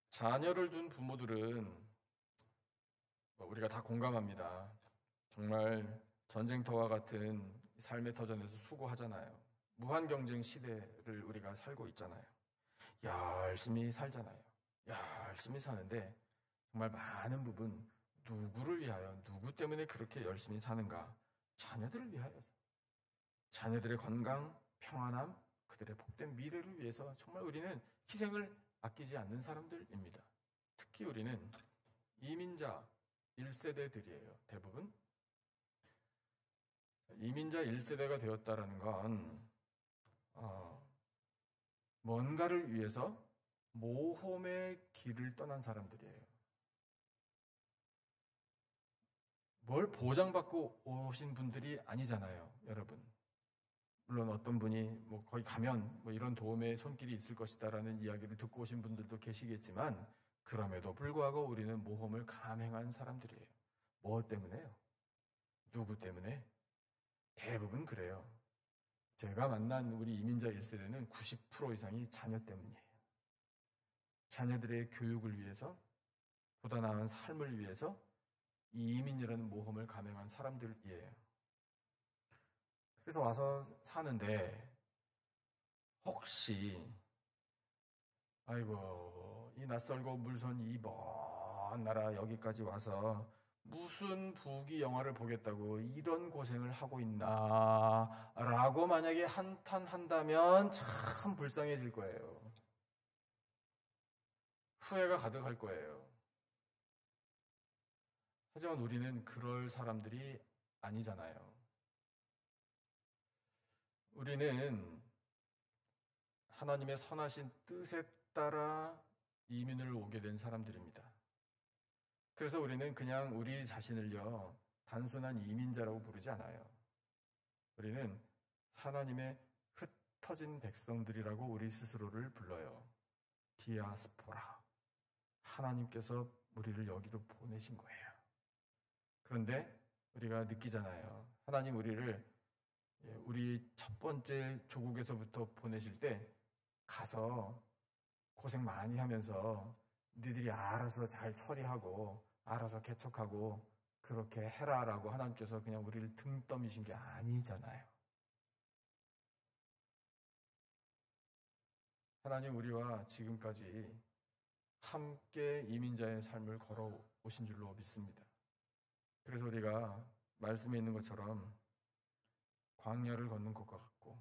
자녀를 둔 부모들은 우리가 다 공감합니다. 정말 전쟁터와 같은 삶의 터전에서 수고하잖아요. 무한 경쟁 시대를 우리가 살고 있잖아요. 열심히 살잖아요. 열심히 사는데 정말 많은 부분 누구를 위하여, 누구 때문에 그렇게 열심히 사는가? 자녀들을 위하여, 자녀들의 건강, 평안함, 그들의 복된 미래를 위해서 정말 우리는 희생을 아끼지 않는 사람들입니다. 특히 우리는 이민자 1세대들이에요. 대부분 이민자 1세대가 되었다라는 건 뭔가를 위해서 모험의 길을 떠난 사람들이에요. 뭘 보장받고 오신 분들이 아니잖아요, 여러분. 물론 어떤 분이 거기 가면 이런 도움의 손길이 있을 것이다라는 이야기를 듣고 오신 분들도 계시겠지만, 그럼에도 불구하고 우리는 모험을 감행한 사람들이에요. 뭐 때문에요? 누구 때문에? 대부분 그래요. 제가 만난 우리 이민자 1세대는 90% 이상이 자녀 때문이에요. 자녀들의 교육을 위해서, 보다 나은 삶을 위해서 이 이민이라는 모험을 감행한 사람들이에요. 그래서 와서 사는데 혹시 아이고, 이 낯설고 물선 이 먼 나라 여기까지 와서 무슨 부귀 영화를 보겠다고 이런 고생을 하고 있나 라고 만약에 한탄한다면 참 불쌍해질 거예요. 후회가 가득할 거예요. 하지만 우리는 그럴 사람들이 아니잖아요. 우리는 하나님의 선하신 뜻에 따라 이민을 오게 된 사람들입니다. 그래서 우리는 그냥 우리 자신을요, 단순한 이민자라고 부르지 않아요. 우리는 하나님의 흩어진 백성들이라고 우리 스스로를 불러요. 디아스포라. 하나님께서 우리를 여기로 보내신 거예요. 그런데 우리가 느끼잖아요. 하나님 우리를 우리 첫 번째 조국에서부터 보내실 때 가서 고생 많이 하면서 너희들이 알아서 잘 처리하고 알아서 개척하고 그렇게 해라라고 하나님께서 그냥 우리를 등 떠미신 게 아니잖아요. 하나님 우리와 지금까지 함께 이민자의 삶을 걸어오신 줄로 믿습니다. 그래서 우리가 말씀에 있는 것처럼 광야를 걷는 것과 같고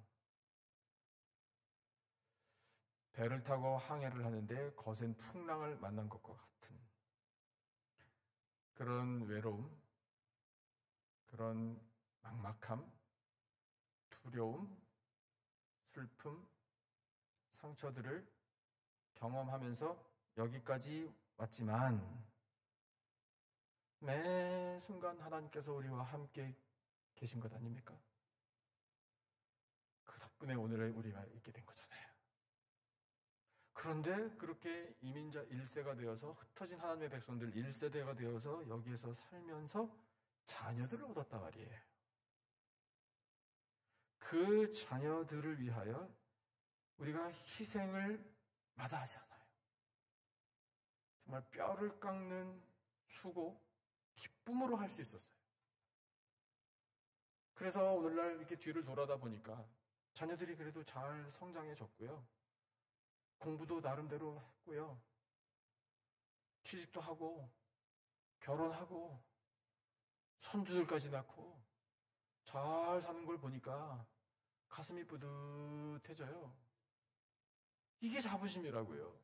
배를 타고 항해를 하는데 거센 풍랑을 만난 것과 같은 그런 외로움, 그런 막막함, 두려움, 슬픔, 상처들을 경험하면서 여기까지 왔지만 매 순간 하나님께서 우리와 함께 계신 것 아닙니까? 그 덕분에 오늘의 우리가 있게 된 거잖아요. 그런데 그렇게 이민자 1세가 되어서 흩어진 하나님의 백성들 1세대가 되어서 여기에서 살면서 자녀들을 얻었단 말이에요. 그 자녀들을 위하여 우리가 희생을 마다하지 않아요. 정말 뼈를 깎는 수고, 기쁨으로 할 수 있었어요. 그래서 오늘날 이렇게 뒤를 돌아다 보니까 자녀들이 그래도 잘 성장해졌고요. 공부도 나름대로 했고요. 취직도 하고 결혼하고 손주들까지 낳고 잘 사는 걸 보니까 가슴이 뿌듯해져요. 이게 자부심이라고요.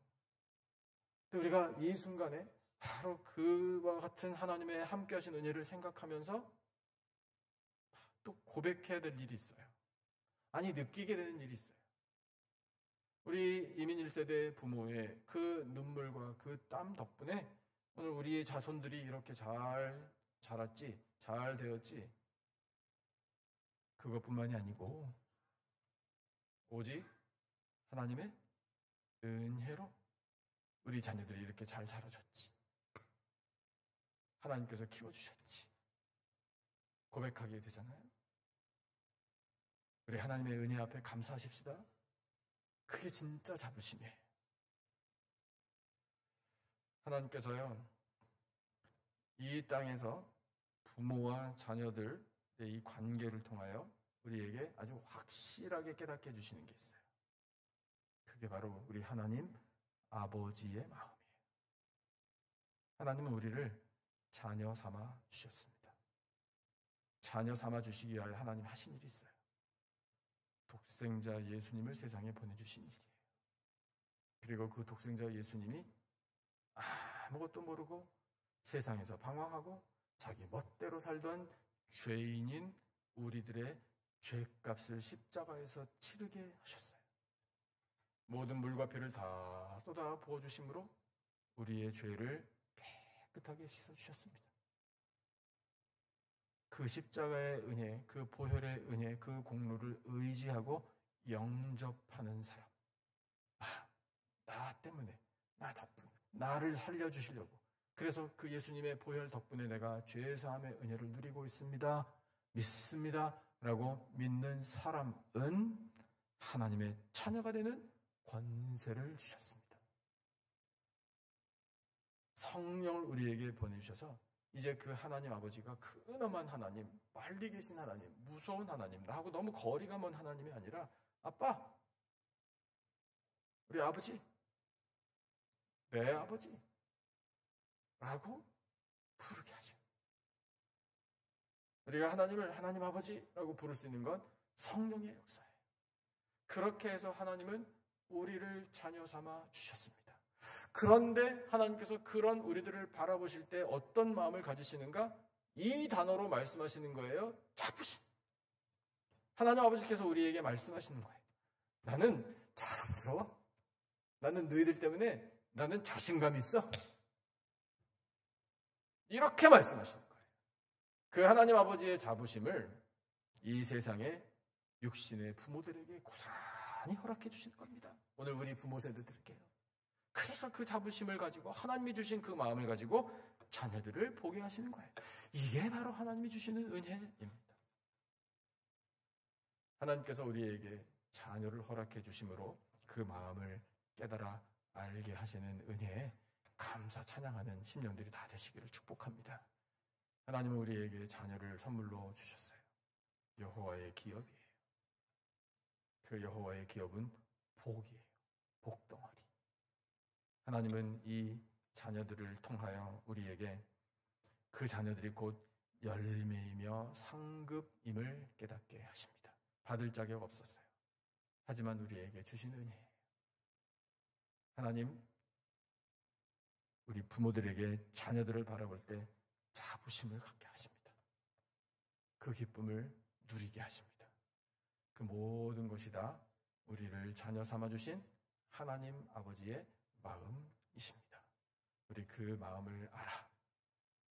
근데 우리가 이 순간에 바로 그와 같은 하나님의 함께 하신 은혜를 생각하면서 또 고백해야 될 일이 있어요. 아니, 느끼게 되는 일이 있어요. 우리 이민 1세대 부모의 그 눈물과 그 땀 덕분에 오늘 우리의 자손들이 이렇게 잘 자랐지, 잘 되었지. 그것뿐만이 아니고 오직 하나님의 은혜로 우리 자녀들이 이렇게 잘 자라줬지. 하나님께서 키워주셨지. 고백하게 되잖아요. 우리 하나님의 은혜 앞에 감사하십시다. 그게 진짜 자부심이에요. 하나님께서요, 이 땅에서 부모와 자녀들의 이 관계를 통하여 우리에게 아주 확실하게 깨닫게 해주시는 게 있어요. 그게 바로 우리 하나님 아버지의 마음이에요. 하나님은 우리를 자녀 삼아 주셨습니다. 자녀 삼아 주시기 위하여 하나님 하신 일이 있어요. 독생자 예수님을 세상에 보내주신 일이에요. 그리고 그 독생자 예수님이 아무것도 모르고 세상에서 방황하고 자기 멋대로 살던 죄인인 우리들의 죄값을 십자가에서 치르게 하셨어요. 모든 물과 피를 다 쏟아 부어주심으로 우리의 죄를 깨끗하게 씻어주셨습니다. 그 십자가의 은혜, 그 보혈의 은혜, 그 공로를 의지하고 영접하는 사람. 나 때문에, 나 덕분에, 나를 살려주시려고. 그래서 그 예수님의 보혈 덕분에 내가 죄사함의 은혜를 누리고 있습니다. 믿습니다. 라고 믿는 사람은 하나님의 자녀가 되는 권세를 주셨습니다. 성령을 우리에게 보내주셔서 이제 그 하나님 아버지가 근엄한 하나님, 멀리 계신 하나님, 무서운 하나님, 나하고 너무 거리가 먼 하나님이 아니라 아빠, 우리 아버지, 내 아버지 라고 부르게 하죠. 우리가 하나님을 하나님 아버지라고 부를 수 있는 건 성령의 역사예요. 그렇게 해서 하나님은 우리를 자녀 삼아 주셨습니다. 그런데 하나님께서 그런 우리들을 바라보실 때 어떤 마음을 가지시는가? 이 단어로 말씀하시는 거예요. 자부심. 하나님 아버지께서 우리에게 말씀하시는 거예요. 나는 자랑스러워. 나는 너희들 때문에 나는 자신감이 있어. 이렇게 말씀하시는 거예요. 그 하나님 아버지의 자부심을 이 세상의 육신의 부모들에게 고스란히 허락해 주시는 겁니다. 오늘 우리 부모 세대들에게요. 그래서 그 자부심을 가지고 하나님이 주신 그 마음을 가지고 자녀들을 보게 하시는 거예요. 이게 바로 하나님이 주시는 은혜입니다. 하나님께서 우리에게 자녀를 허락해 주심으로 그 마음을 깨달아 알게 하시는 은혜에 감사 찬양하는 심령들이 다 되시기를 축복합니다. 하나님은 우리에게 자녀를 선물로 주셨어요. 여호와의 기업이에요. 그 여호와의 기업은 복이에요. 복덩어리. 하나님은 이 자녀들을 통하여 우리에게 그 자녀들이 곧 열매이며 상급임을 깨닫게 하십니다. 받을 자격 없었어요. 하지만 우리에게 주신 은혜예요. 하나님, 우리 부모들에게 자녀들을 바라볼 때 자부심을 갖게 하십니다. 그 기쁨을 누리게 하십니다. 그 모든 것이 다 우리를 자녀 삼아주신 하나님 아버지의 마음이십니다. 우리 그 마음을 알아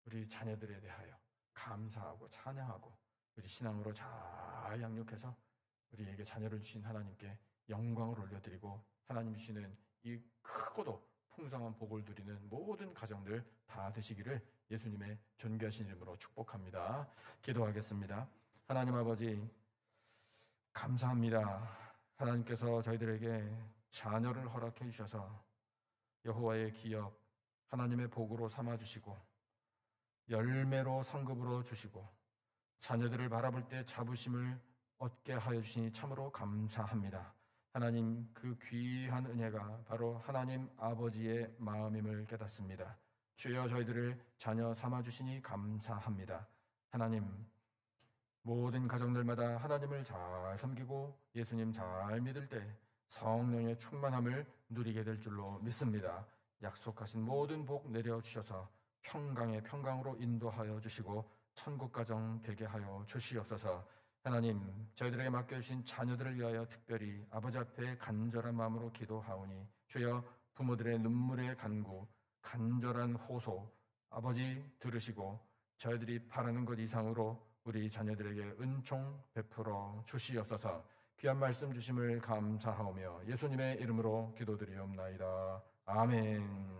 우리 자녀들에 대하여 감사하고 찬양하고 우리 신앙으로 잘 양육해서 우리에게 자녀를 주신 하나님께 영광을 올려드리고 하나님 주시는 이 크고도 풍성한 복을 누리는 모든 가정들 다 되시기를 예수님의 존귀하신 이름으로 축복합니다. 기도하겠습니다. 하나님 아버지, 감사합니다. 하나님께서 저희들에게 자녀를 허락해 주셔서 여호와의 기업, 하나님의 복으로 삼아주시고 열매로 상급으로 주시고 자녀들을 바라볼 때 자부심을 얻게 하여 주시니 참으로 감사합니다. 하나님, 그 귀한 은혜가 바로 하나님 아버지의 마음임을 깨닫습니다. 주여 저희들을 자녀 삼아주시니 감사합니다. 하나님, 모든 가정들마다 하나님을 잘 섬기고 예수님 잘 믿을 때 성령의 충만함을 누리게 될 줄로 믿습니다. 약속하신 모든 복 내려주셔서 평강의 평강으로 인도하여 주시고 천국 가정 되게 하여 주시옵소서. 하나님, 저희들에게 맡겨주신 자녀들을 위하여 특별히 아버지 앞에 간절한 마음으로 기도하오니 주여 부모들의 눈물의 간구, 간절한 호소 아버지 들으시고 저희들이 바라는 것 이상으로 우리 자녀들에게 은총 베풀어 주시옵소서. 귀한 말씀 주심을 감사하오며 예수님의 이름으로 기도드리옵나이다. 아멘.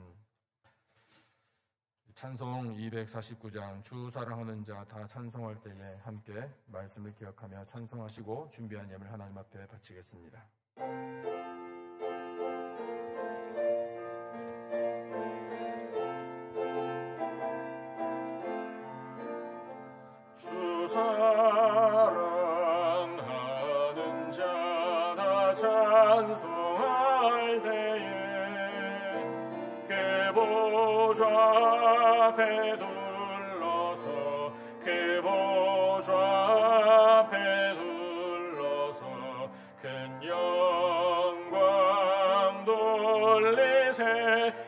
찬송 249장 주 사랑하는 자 다 찬송할 때에 함께 말씀을 기억하며 찬송하시고 준비한 예물 하나님 앞에 바치겠습니다. 주 사랑하는 자 다 찬송할 때에 그 보좌 앞에 둘러서 그 보좌 앞에 둘러서 큰 영광 돌리세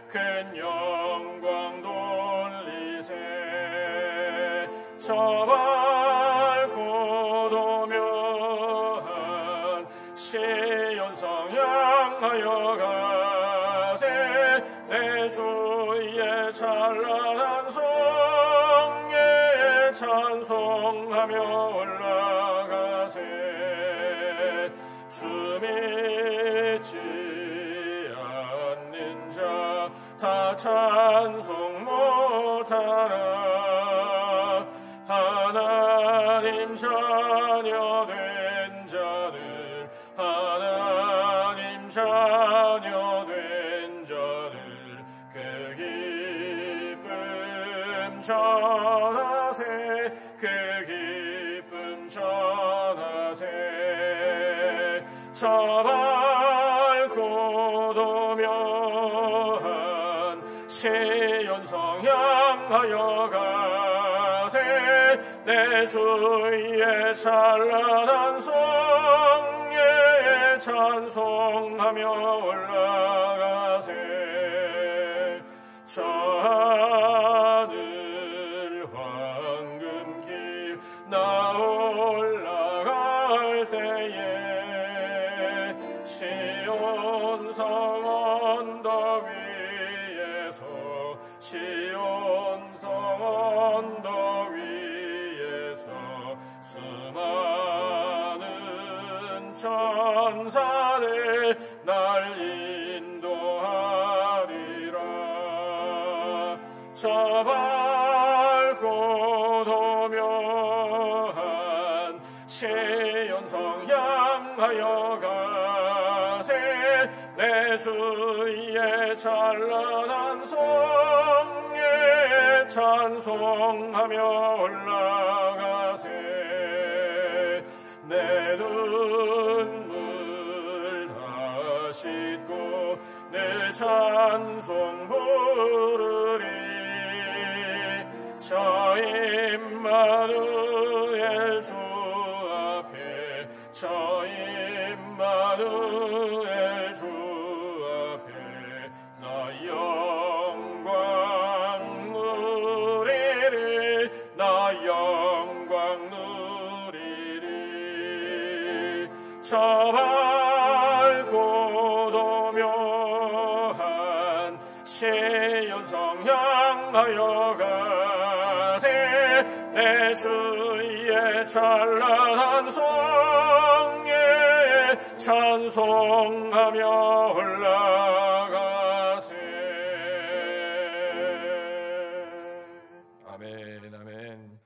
큰 영광 돌리세 저 밝고 도묘한 시온성 향하여 가세 내 주의 찬란한 성에 찬송하며 올라가세 주 믿지 않는 자 다 찬송 못하나 하나님 자녀 된 자들 하나님 자녀 된 자들 그 기쁨 전하세 그 기쁨 전하세 저 밝고 도묘한 시온성 향하여 가세 내 주의 찬란한 성에 찬송하며 올라가세 저 하늘 황금길 나 올라갈 때에 시온성 언덕 위에서 시온성 언덕 위에서 수많은 저 밝고 도묘한 시온성 향하여 가세. 내 주의 찬란한 성에 찬송하며 올라가세. 내 눈물 다 씻고 늘 찬송 부르리. 저 임마누엘 주 앞에, 저 임마누엘 주 앞에 나 영광 누리리. 나 영광 누리리. 저 밝고 도묘한 시온성 향하여 가세. 내 주의 찬란한 성에 찬송하며 올라가세. 아멘, 아멘.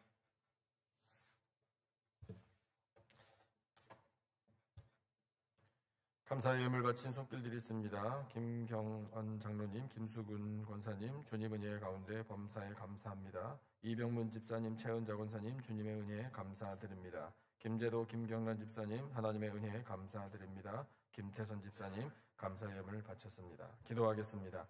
감사의 예물 바친 손길들이 있습니다. 김경언 장로님, 김수근 권사님, 주님 은혜 가운데 범사에 감사합니다. 이병문 집사님, 최은자 권사님, 주님의 은혜에 감사드립니다. 김재도, 김경란 집사님, 하나님의 은혜에 감사드립니다. 김태선 집사님, 감사의 예물을 바쳤습니다. 기도하겠습니다.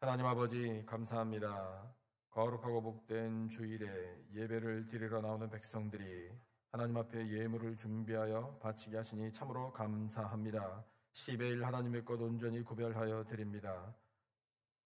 하나님 아버지 감사합니다. 거룩하고 복된 주일에 예배를 드리러 나오는 백성들이 하나님 앞에 예물을 준비하여 바치게 하시니 참으로 감사합니다. 10의 1 하나님의 것 온전히 구별하여 드립니다.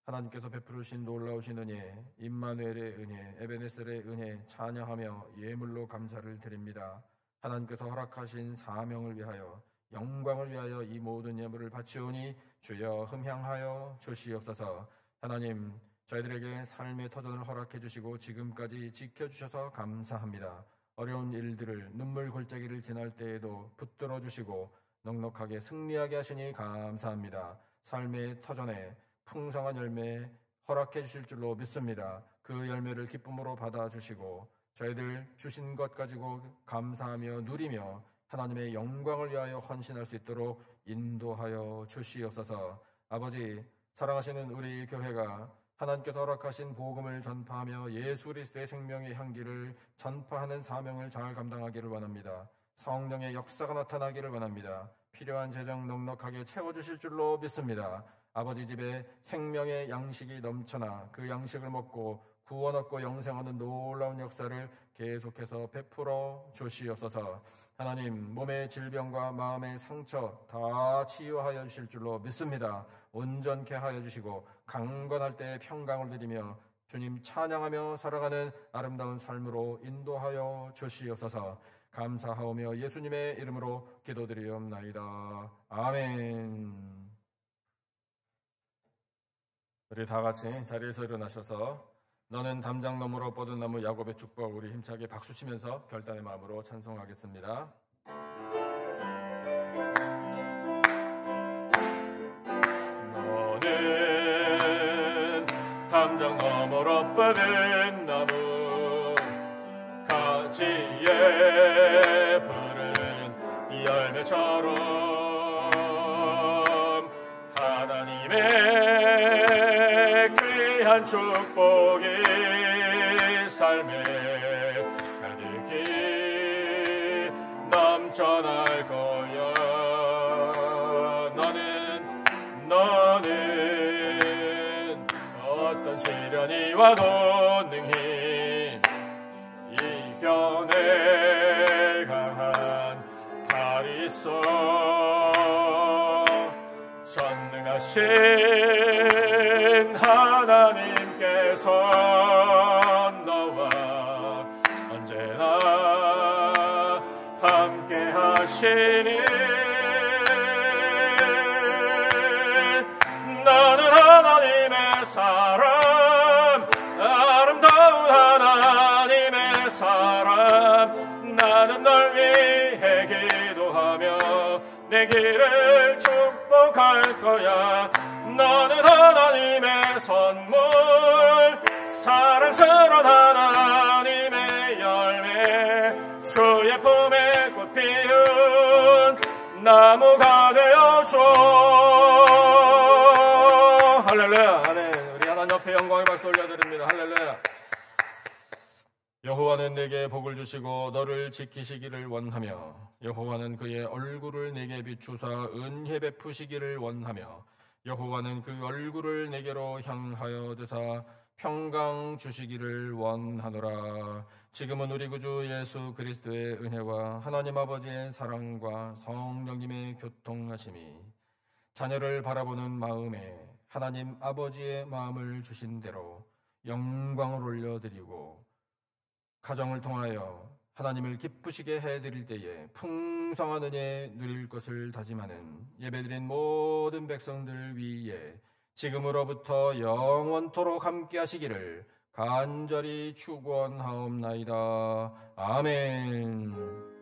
하나님께서 베푸르신 놀라우신 은혜, 임마누엘의 은혜, 에베네셀의 은혜 찬양하며 예물로 감사를 드립니다. 하나님께서 허락하신 사명을 위하여, 영광을 위하여 이 모든 예물을 바치오니 주여 흠향하여 주시옵소서. 하나님, 저희들에게 삶의 터전을 허락해 주시고 지금까지 지켜주셔서 감사합니다. 어려운 일들을, 눈물 골짜기를 지날 때에도 붙들어 주시고 넉넉하게 승리하게 하시니 감사합니다. 삶의 터전에 풍성한 열매 허락해 주실 줄로 믿습니다. 그 열매를 기쁨으로 받아주시고 저희들 주신 것 가지고 감사하며 누리며 하나님의 영광을 위하여 헌신할 수 있도록 인도하여 주시옵소서. 아버지, 사랑하시는 우리 교회가 하나님께서 허락하신 복음을 전파하며 예수 그리스도의 생명의 향기를 전파하는 사명을 잘 감당하기를 원합니다. 성령의 역사가 나타나기를 원합니다. 필요한 재정 넉넉하게 채워주실 줄로 믿습니다. 아버지 집에 생명의 양식이 넘쳐나 그 양식을 먹고 구원 얻고 영생하는 놀라운 역사를 계속해서 베풀어 주시옵소서. 하나님, 몸의 질병과 마음의 상처 다 치유하여 주실 줄로 믿습니다. 온전케 하여 주시고 강건할 때 평강을 드리며 주님 찬양하며 살아가는 아름다운 삶으로 인도하여 주시옵소서. 감사하오며 예수님의 이름으로 기도드리옵나이다. 아멘. 우리 다 같이 자리에서 일어나셔서 너는 담장 너머로 뻗은 나무 야곱의 축복, 우리 힘차게 박수 치면서 결단의 마음으로 찬송하겠습니다. 너는 담장 너머로 뻗은 나무, 가지에 푸른 열매처럼 하나님의 귀한 축복이 삶에 가득히 넘쳐날 거야. 너는 어떤 시련이 와도 능히 이겨낼 강한 팔이 있어. 전능하신 하나님께서 너와 언제나 함께 하시니 나는 하나님의 사람, 아름다운 하나님의 사람. 나는 널 위해 기도하며 내 길을 축복할 거야. 너는 하나님의 선물, 나무가 되어줘. 할렐루야. 아멘. 우리 하나님 옆에 영광의 박수 올려드립니다. 할렐루야. 여호와는 내게 복을 주시고 너를 지키시기를 원하며 여호와는 그의 얼굴을 내게 비추사 은혜 베푸시기를 원하며 여호와는 그 얼굴을 내게로 향하여 드사 평강 주시기를 원하노라. 지금은 우리 구주 예수 그리스도의 은혜와 하나님 아버지의 사랑과 성령님의 교통하심이 자녀를 바라보는 마음에 하나님 아버지의 마음을 주신 대로 영광을 올려드리고 가정을 통하여 하나님을 기쁘시게 해드릴 때에 풍성한 은혜 누릴 것을 다짐하는 예배드린 모든 백성들 위에 지금으로부터 영원토록 함께 하시기를 간절히 축원하옵나이다. 아멘.